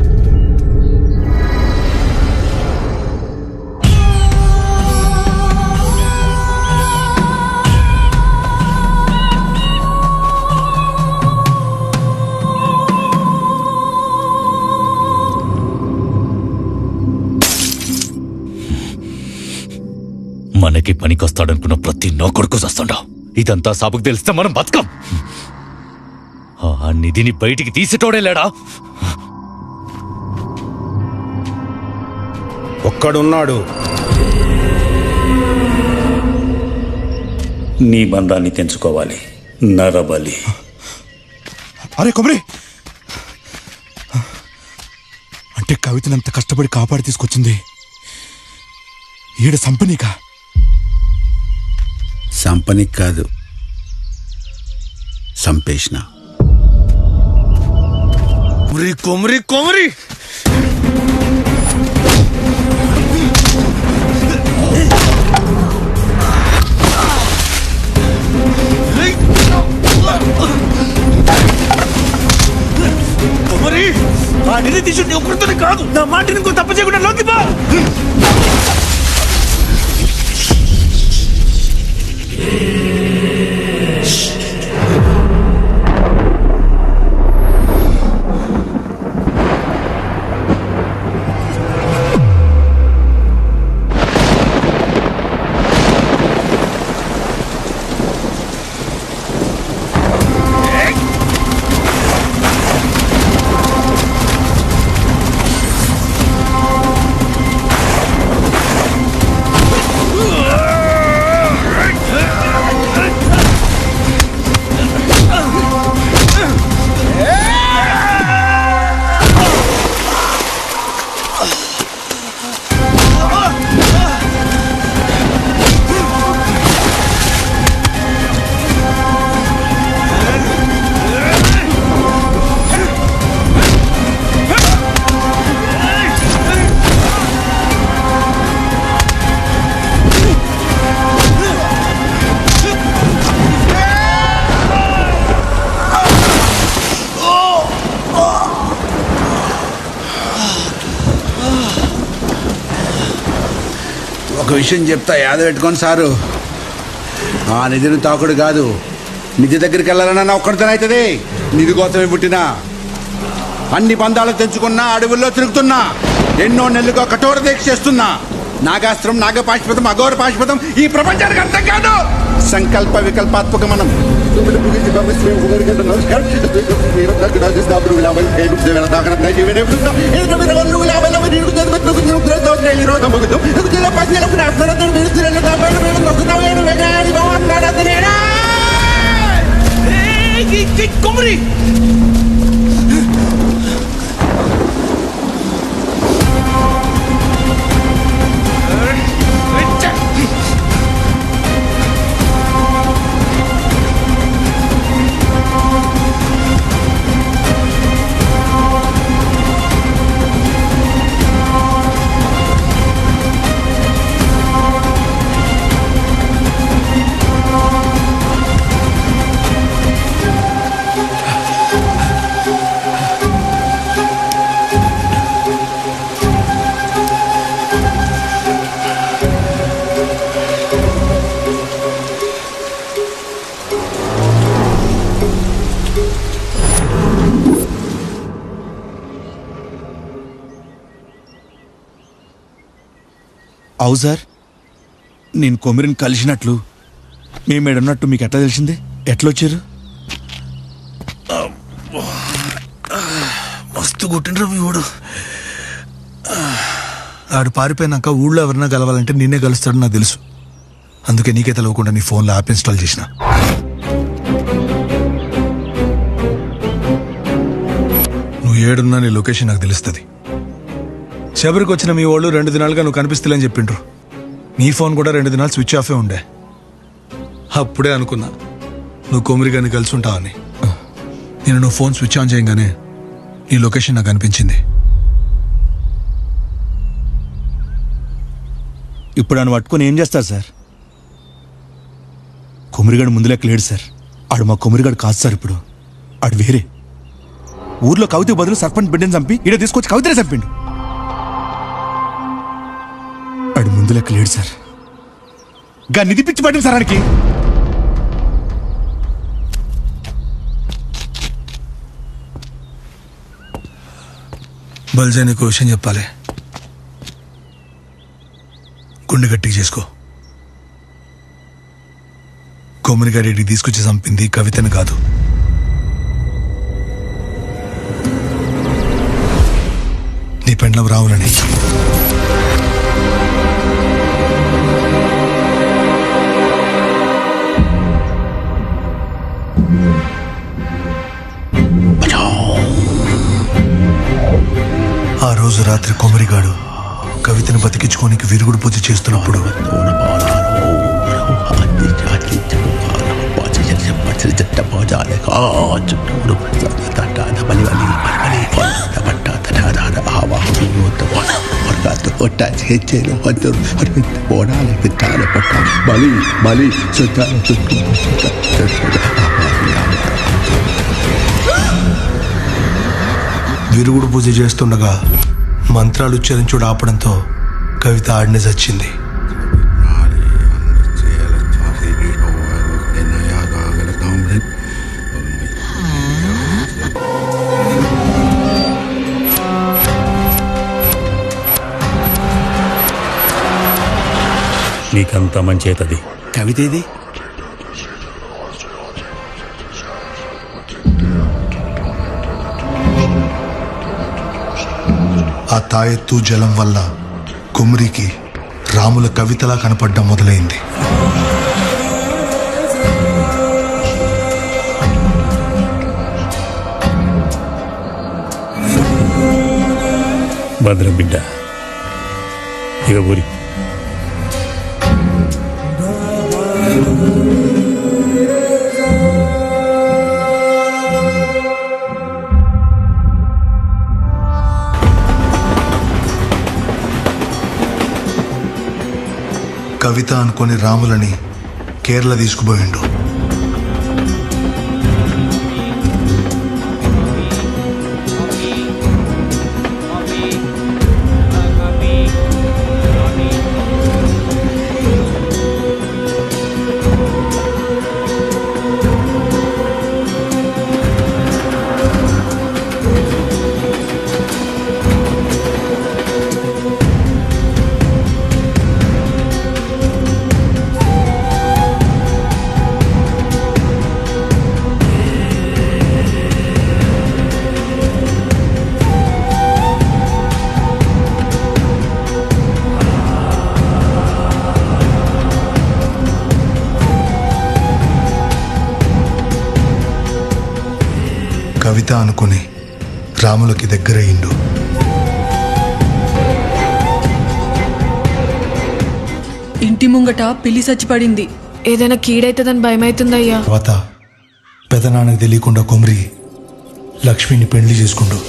Speaker 15: మనకి పనికొస్తాడనుకున్న ప్రతి నోకొడుకు వస్తుండవు. ఇదంతా సాబుకు తెలిస్తే మనం బతకం. ఆ నిధిని బయటికి తీసేటోడే లేడా?
Speaker 22: ఒక్కడున్నాడు.
Speaker 16: నీ బంధాన్ని తెంచుకోవాలి నరబలి.
Speaker 3: అరే కొమరి, అంటే కవితని అంత కష్టపడి కాపాడి తీసుకొచ్చింది ఈడ సంపనీకా?
Speaker 5: సంపనికి కాదు, సంపేష్ణ.
Speaker 3: కొమరి కొమరి కొమరి కొమరి, ఆ నిధి తీసుకుని ఒకరితోనే కాదు, నా మాటని ఇంకో తప్ప చేయకుండా లోకి పో.
Speaker 5: ఒక విషయం చెప్తా, యాద పెట్టుకోండి సారు. ఆ నిధిని తాకుడు కాదు, నిధి దగ్గరికి వెళ్ళాలన్నా ఒక్కడితోనే అవుతుంది. నిధి కోసమే పుట్టినా, అన్ని బంధాలు తెంచుకున్నా, అడవుల్లో తిరుగుతున్నా, ఎన్నో నెలలుగా కఠోర దీక్ష చేస్తున్నా. నాగాస్త్రం, నాగపాశుపతం, అఘోర పాశుపతం ఈ ప్రపంచానికి అర్థం కాదు. సంకల్ప వికల్పాత్మక మనం
Speaker 3: కొమరి అవు సార్, నేను కొమిరిని కలిసినట్లు మేమేడున్నట్టు మీకు ఎట్లా తెలిసింది? ఎట్లొచ్చారు? మస్తు కొట్టినరా మీ ఊడు. ఆడు పారిపోయినాక ఊళ్ళో ఎవరన్నా కలవాలంటే నిన్నే కలుస్తాడని నాకు తెలుసు. అందుకే నీకే తెలవకుండా నీ ఫోన్లో యాప్ ఇన్స్టాల్ చేసిన. నువ్వు ఏడున్నా నీ లొకేషన్ నాకు తెలుస్తుంది. శబరికి వచ్చిన మీ వాళ్ళు 2 దినాలుగా నువ్వు కనిపిస్తలేని చెప్పిండ్రు. నీ ఫోన్ కూడా 2 దినాలు స్విచ్ ఆఫే ఉండే. అప్పుడే అనుకున్నా నువ్వు కొమిరిగాని కలిసి ఉంటావని. నువ్వు ఫోన్ స్విచ్ ఆన్ చేయగానే నీ లొకేషన్ నాకు అనిపించింది. ఇప్పుడు నన్ను పట్టుకొని ఏం చేస్తారు సార్? కొమిరిగాడు ముందు లెక్క లేడు సార్. ఆడు మా కొమిరిగాడు కాదు సార్. ఇప్పుడు ఆడు వేరే ఊర్లో కవిత బదులు సర్పంచ్ బిడ్డని చంపి ఈడ తీసుకొచ్చి కవితనే చంపిండు. ఆడు ముందు లెక్క లేడు సార్. గా నిధి పిచ్చి పట్టింది సార్ ఆడికి. బల్జా నీకు విషయం చెప్పాలి. గుండె గట్టిగా చేసుకో. కొమ్మిరిగాడికి తీసుకొచ్చి చంపింది కవితను కాదు, నీ పెండ్లం రావులని. ఆ రోజు రాత్రి కొమరిగాడు కవితను బతికించుకోనికి విరుగుడు పూజ చేస్తున్నప్పుడు విరుగుడు పూజ చేస్తుండగా మంత్రాలు ఉచ్చరించుడు ఆపడంతో కవిత ఆడనే చచ్చింది.
Speaker 16: నీకంత మంచేతది.
Speaker 3: కవిత ఏది? ఆ తాయెత్తు జలం వల్ల కుమ్రికి రాముల కవితలా కనపడడం మొదలైంది.
Speaker 16: భద్రం బిడ్డ, ఇక ఊరి
Speaker 3: కవిత అనుకొని రాములని కేరళ తీసుకుపోయిండు. కవిత అనుకుని రాములకి దగ్గరయ్యిండు.
Speaker 4: ఇంటి ముంగట పిల్లి చచ్చిపడింది.
Speaker 7: ఏదైనా కీడైతుందని భయమైతుందయ్యా.
Speaker 3: తర్వాత పెదనాన్నకి తెలియకుండా కొమరి లక్ష్మిని పెళ్లి చేసుకుండు.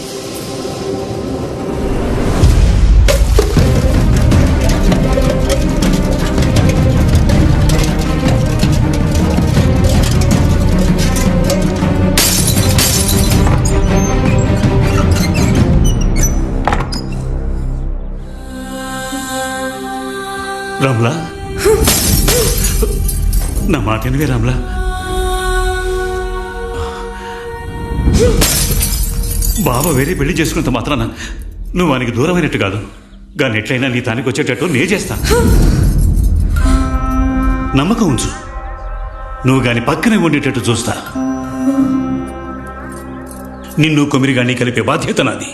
Speaker 16: రామ్లా, నా మాట వినవే రామ్లా. బాబా వేరే పెళ్లి చేసుకున్నంత మాత్రాన నువ్వు వానికి దూరమైనట్టు కాదు. కానీ ఎట్లయినా నీ తానికి వచ్చేటట్టు నే చేస్తా. నమ్మకం ఉంచు. నువ్వు గాని పక్కనే ఉండేటట్టు చూస్తా. నిన్ను కొమిరిగాన్ని కలిపే బాధ్యత నాది.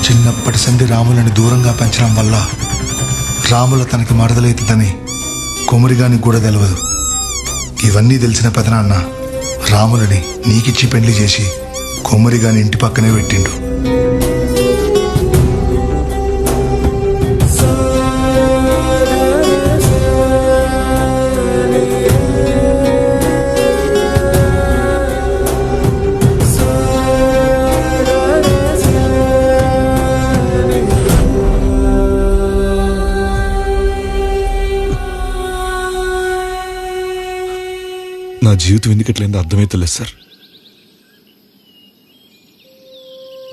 Speaker 3: చిన్నప్పటి సంధి రాములని దూరంగా పెంచడం వల్ల రాముల తనకి మరదలైతుందని కొమరిగానికి కూడా తెలియదు. ఇవన్నీ తెలిసిన పెదనాన్న రాములని నీకిచ్చి పెళ్లి చేసి కొమరిగాని ఇంటి పక్కనే పెట్టిండు. నా జీవితం ఎందుకట్లయిందో అర్థమైతలేదు సార్.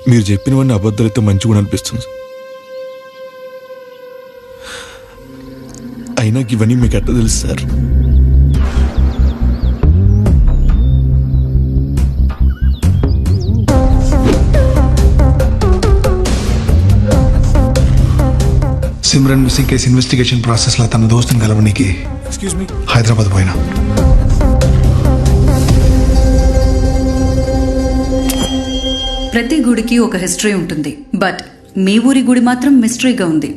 Speaker 3: మీరు చెప్పినవన్నీ అబద్ధాలైతే మంచిగా కూడా అనిపిస్తుంది. అయినా ఇవన్నీ మీకు ఎట్లా తెలుసు sir?
Speaker 10: Simran missing case investigation ప్రాసెస్లో తన దోస్తుని కలవనీకి
Speaker 3: ఎక్స్క్యూజ్ మీ,
Speaker 10: హైదరాబాద్ పోయినా.
Speaker 20: ప్రతి గుడికి ఒక హిస్టరీ ఉంటుంది, బట్ మీ ఊరి గుడి మాత్రం మిస్టరీగా ఉంది.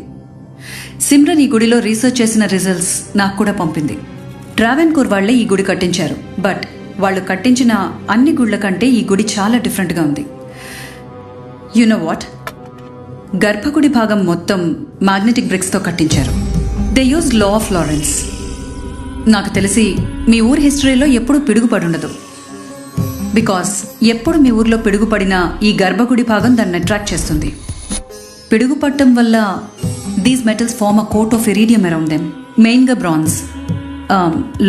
Speaker 20: సిమ్రన్ ఈ గుడిలో రీసెర్చ్ చేసిన రిజల్ట్స్ నాకు కూడా పంపింది. ట్రావెన్కూర్ వాళ్లే ఈ గుడి కట్టించారు, బట్ వాళ్ళు కట్టించిన అన్ని గుళ్ల కంటే ఈ గుడి చాలా డిఫరెంట్గా ఉంది. You know what? గర్భగుడి భాగం మొత్తం మ్యాగ్నెటిక్ బ్రిక్స్తో కట్టించారు. They use law of Lawrence. నాకు తెలిసి మీ ఊరి హిస్టరీలో ఎప్పుడూ పిడుగుపడుండదు, బికాస్ ఎప్పుడు మీ ఊర్లో పిడుగుపడినా ఈ గర్భగుడి భాగం దాన్ని అట్రాక్ట్ చేస్తుంది. పిడుగుపట్టడం వల్ల these metals form a coat of iridium around them, మెయిన్గా bronze.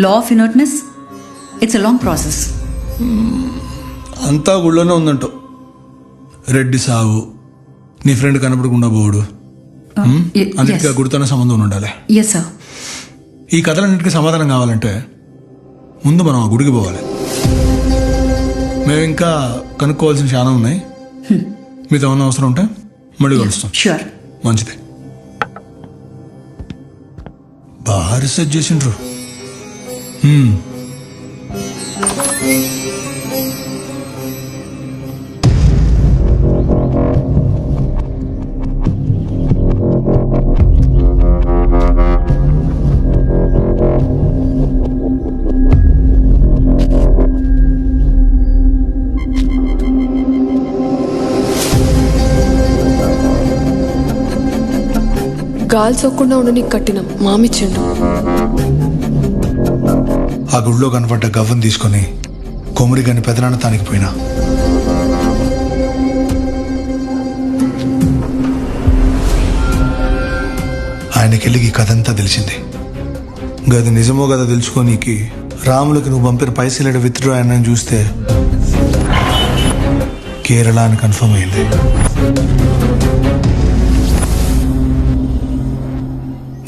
Speaker 20: Law of inertness, it's a long process.
Speaker 10: అంతా గుళ్ళోనే ఉందంటో. రెడ్డి సాగు, నీ ఫ్రెండ్ కనపడకుండా పోడు, అన్నిటికీ గుడితోనే సంబంధం ఉండాలి.
Speaker 20: Yes sir.
Speaker 10: ఈ కథలన్నిటికీ సమాధానం కావాలంటే ముందు మనం ఆ గుడికి పోవాలి. మేము ఇంకా కనుక్కోవాల్సిన చాలా ఉన్నాయి. మీతో ఏమన్నా అవసరం ఉంటే మళ్ళీ కలుస్తాం.
Speaker 20: షూర్.
Speaker 10: మంచిది. బాగా రీసెర్చ్ చేసిండ్రు.
Speaker 7: గాలి సోకుండా ఉండని కట్టినం మామిచ్చిండు.
Speaker 10: ఆ గుడిలో కనపడ్డ గవ్వను తీసుకొని కొమ్మరి గాని పెదనాన్న తానికి పోయినా. ఆయనకెళ్ళి ఈ కథ అంతా తెలిసింది. గది నిజమో కదా తెలుసుకోనీకి రాములకి నువ్వు పంపిన పైసలు విత్డ్రా అయినా చూస్తే కేరళ అని కన్ఫర్మ్ అయింది.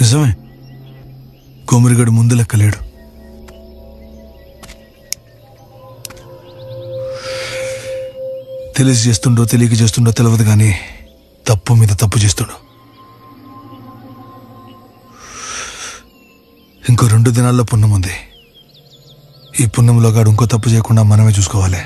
Speaker 10: నిజమే, కొమ్మరిగడు ముందు లెక్కలేడు. తెలిసి చేస్తుండో తెలియక చేస్తుండో తెలియదు కానీ తప్పు మీద తప్పు చేస్తుండో. ఇంకో 2 దినాల్లో పుణ్యం ఉంది. ఈ పుణ్యంలో గాడు ఇంకో తప్పు చేయకుండా మనమే చూసుకోవాలి.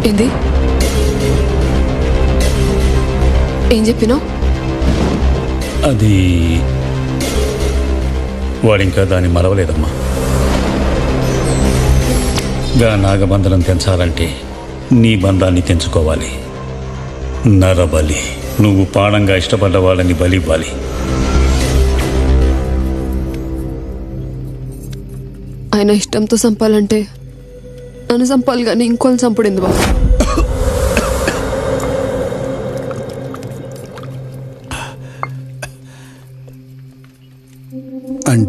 Speaker 7: ఏంది ఏం చెప్పినావు?
Speaker 16: అది వాడింకా దాన్ని మరవలేదమ్మా. గా నాగబంధనం తెంచాలంటే నీ బంధాన్ని తెంచుకోవాలి. నరబలి. నువ్వు ప్రాణంగా ఇష్టపడ్డ వాళ్ళని బలి ఇవ్వాలి.
Speaker 7: ఆయన ఇష్టంతో చంపాలంటే నన్ను చంపాలి కానీ ఇంకోని చంపడింది బాబు.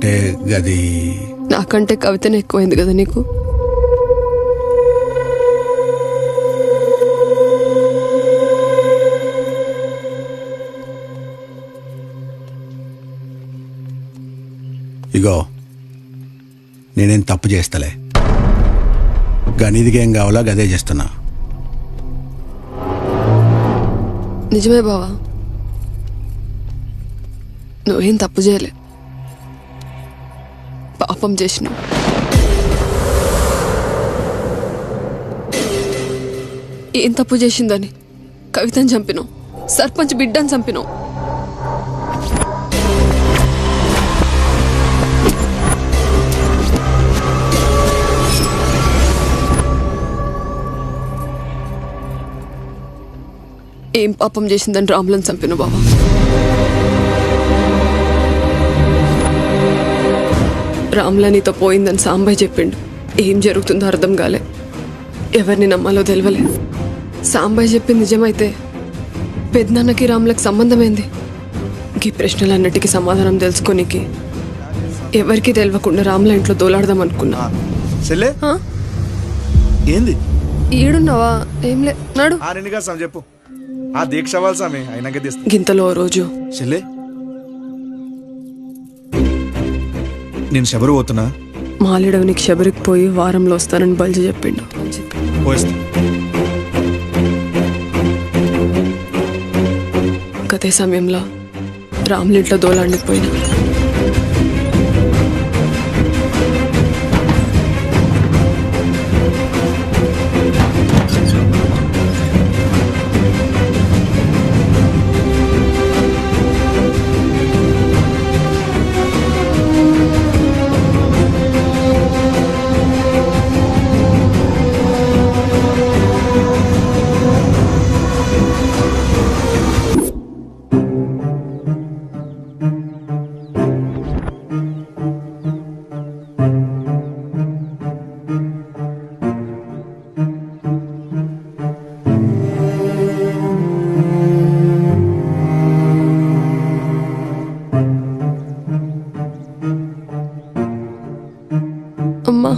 Speaker 5: అంటే అది
Speaker 7: నాకంటే కవితనే ఎక్కువైంది కదా నీకు.
Speaker 5: ఇగో నేనేం తప్పు చేస్తలే, గనిదికేం కావాలో గదే చేస్తున్నా.
Speaker 7: నిజమే బావా, నువ్వేం తప్పు చేయలే, పాపం చేసినావు. ఏం తప్పు చేసిందని కవితను చంపినావు, సర్పంచ్ బిడ్డను చంపినావు. ఏం పాపం చేసిందని రాములను చంపినావు బావా. రాముల నీతో పోయిందని సాంబయ్య చెప్పిండు. ఏం జరుగుతుందో అర్థం కాలే, ఎవరిని నమ్మాలో తెలియలే. సాంబయ్య చెప్పింది నిజమైతే పెద్దనాన్నకి రాములకు సంబంధమైంది. ఈ ప్రశ్నలన్నిటికీ సమాధానం తెలుసుకోనికి ఎవరికి తెలియకుండా రాముల ఇంట్లో దోలాడదాం అనుకున్నా.
Speaker 3: ఏంది
Speaker 7: ఈడున్నావా? ఏంలే, నాడు
Speaker 3: చెప్పు. ఆ దీక్ష అవ్వాలి సామి, అయినాక
Speaker 7: గింతలో ఓ రోజు
Speaker 3: చెల్లె నేను శబరు పోతున్నా.
Speaker 7: మాలిడవనికి శబరికి పోయి వారంలో వస్తానని బల్జి చెప్పిండు. గతే సమయంలో రాములింట్లో దోలాడికి పోయినా. అమ్మా,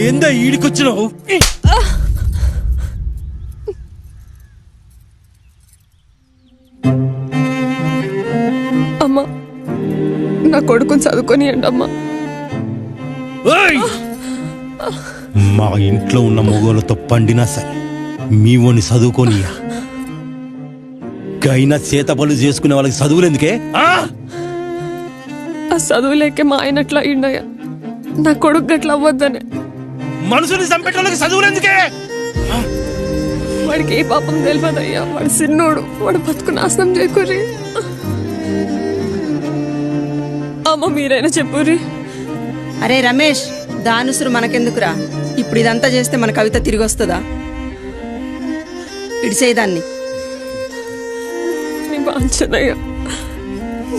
Speaker 2: ఏందా ఈడికొచ్చినావు?
Speaker 7: అమ్మా, నా కొడుకుని చదువుకొనియండి అమ్మా.
Speaker 22: మా ఇంట్లో ఉన్న మొగోళ్ళతో పండినా సరే మీ ఓని చదువుకోనియా. గైనా చేతపలు చేసుకునే వాళ్ళకి చదువులు ఎందుకే?
Speaker 7: ఆ చదువులేకే మా ఆయన అట్లా అయ్యిండయ్యా. నా కొడుకు గట్లా అవ్వద్దనే.
Speaker 22: మనుషుని చంపేటోళ్ళకి చదువులు ఎందుకే?
Speaker 7: వాడికి ఏ పాపం తెలియదయ్యా. వాడు సిన్నోడు, వాడు బతుకు నాశనం చేయకుర్రి. అమ్మ మీరైనా చెప్పుర్రి.
Speaker 1: అరే రమేష్, దానుసురు మనకెందుకురా? ఇప్పుడు ఇదంతా చేస్తే మన కవిత తిరిగి వస్తుందా? ఇడిసేదాన్ని.
Speaker 7: నీ బాంచనయ్యా,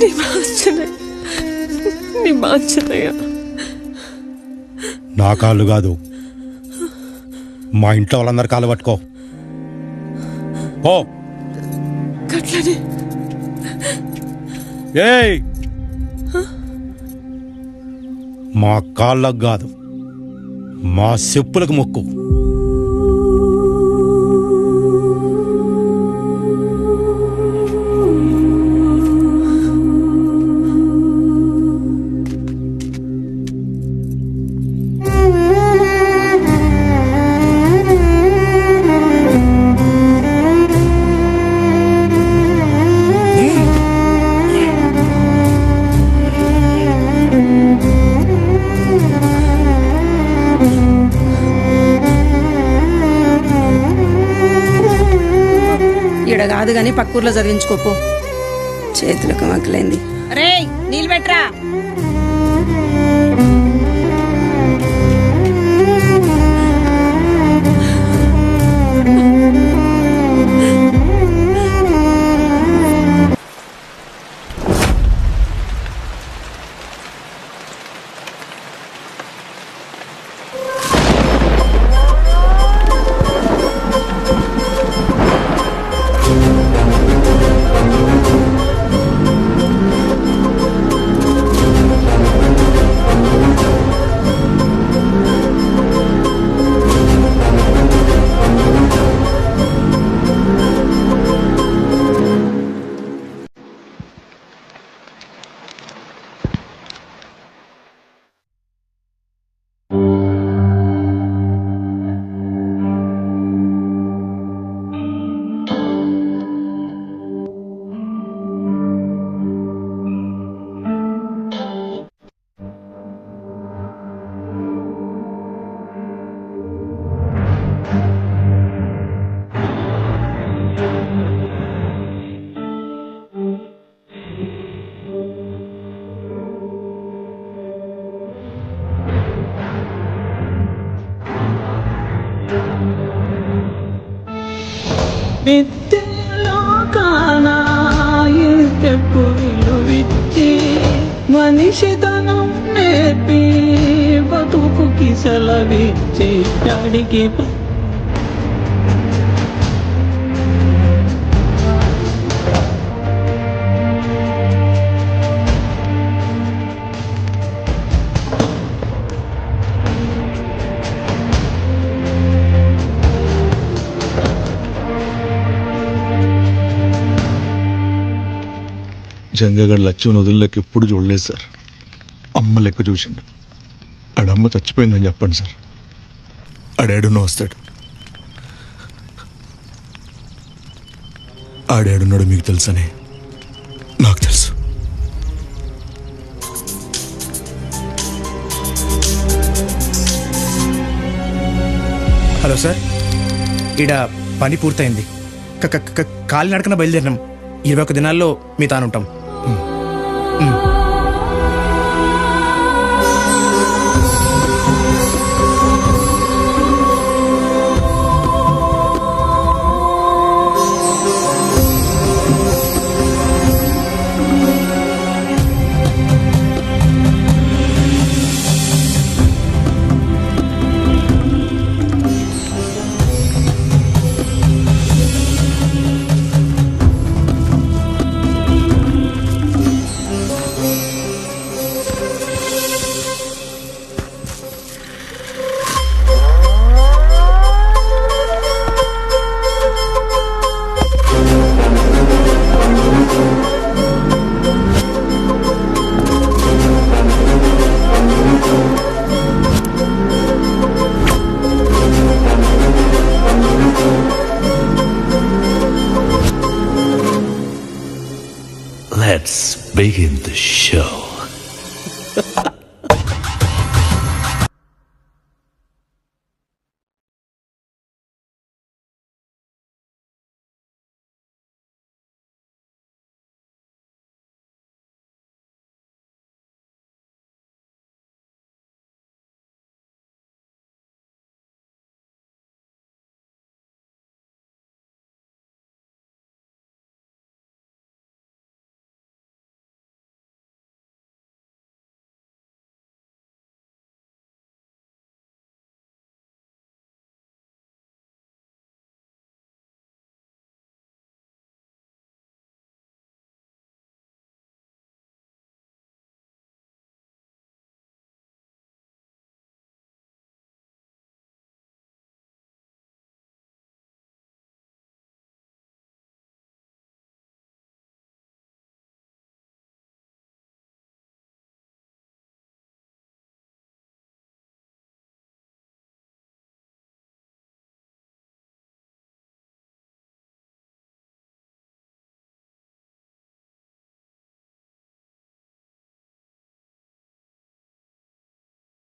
Speaker 7: నీ బాంచనయ్య, నీ బాంచనయ్య.
Speaker 22: నా కాళ్ళు కాదు, మా ఇంట్లో వాళ్ళందరి కాళ్ళు పట్టుకో.
Speaker 7: గట్లనే.
Speaker 22: ఏయ్, మా కాళ్ళకు కాదు, మా చెప్పులకు మొక్కు.
Speaker 1: ఈడ కాదు గాని పక్కూర్లో చదివించుకోపో. చేతులకు మక్కలైంది. రే నీళ్ళు పెట్టరా.
Speaker 6: మనిషితనం నేర్పి బతుకుకి సెలవిచ్చే డాడికి
Speaker 10: జంగగడ్ లక్ష్యం వదిలేక ఎప్పుడు చూడలేదు సార్. అమ్మ లెక్క చూసిండు. ఆడమ్మ చచ్చిపోయిందని చెప్పండి సార్. ఆడేడున్నో వస్తాడు. ఆడేడున్నాడు మీకు తెలుసని నాకు తెలుసు.
Speaker 8: హలో సార్, ఈడ పని పూర్తయింది. కాలినడకన బయలుదేరినాం. 21 దినాల్లో మీ తానుంటాం.
Speaker 15: Let's begin the show.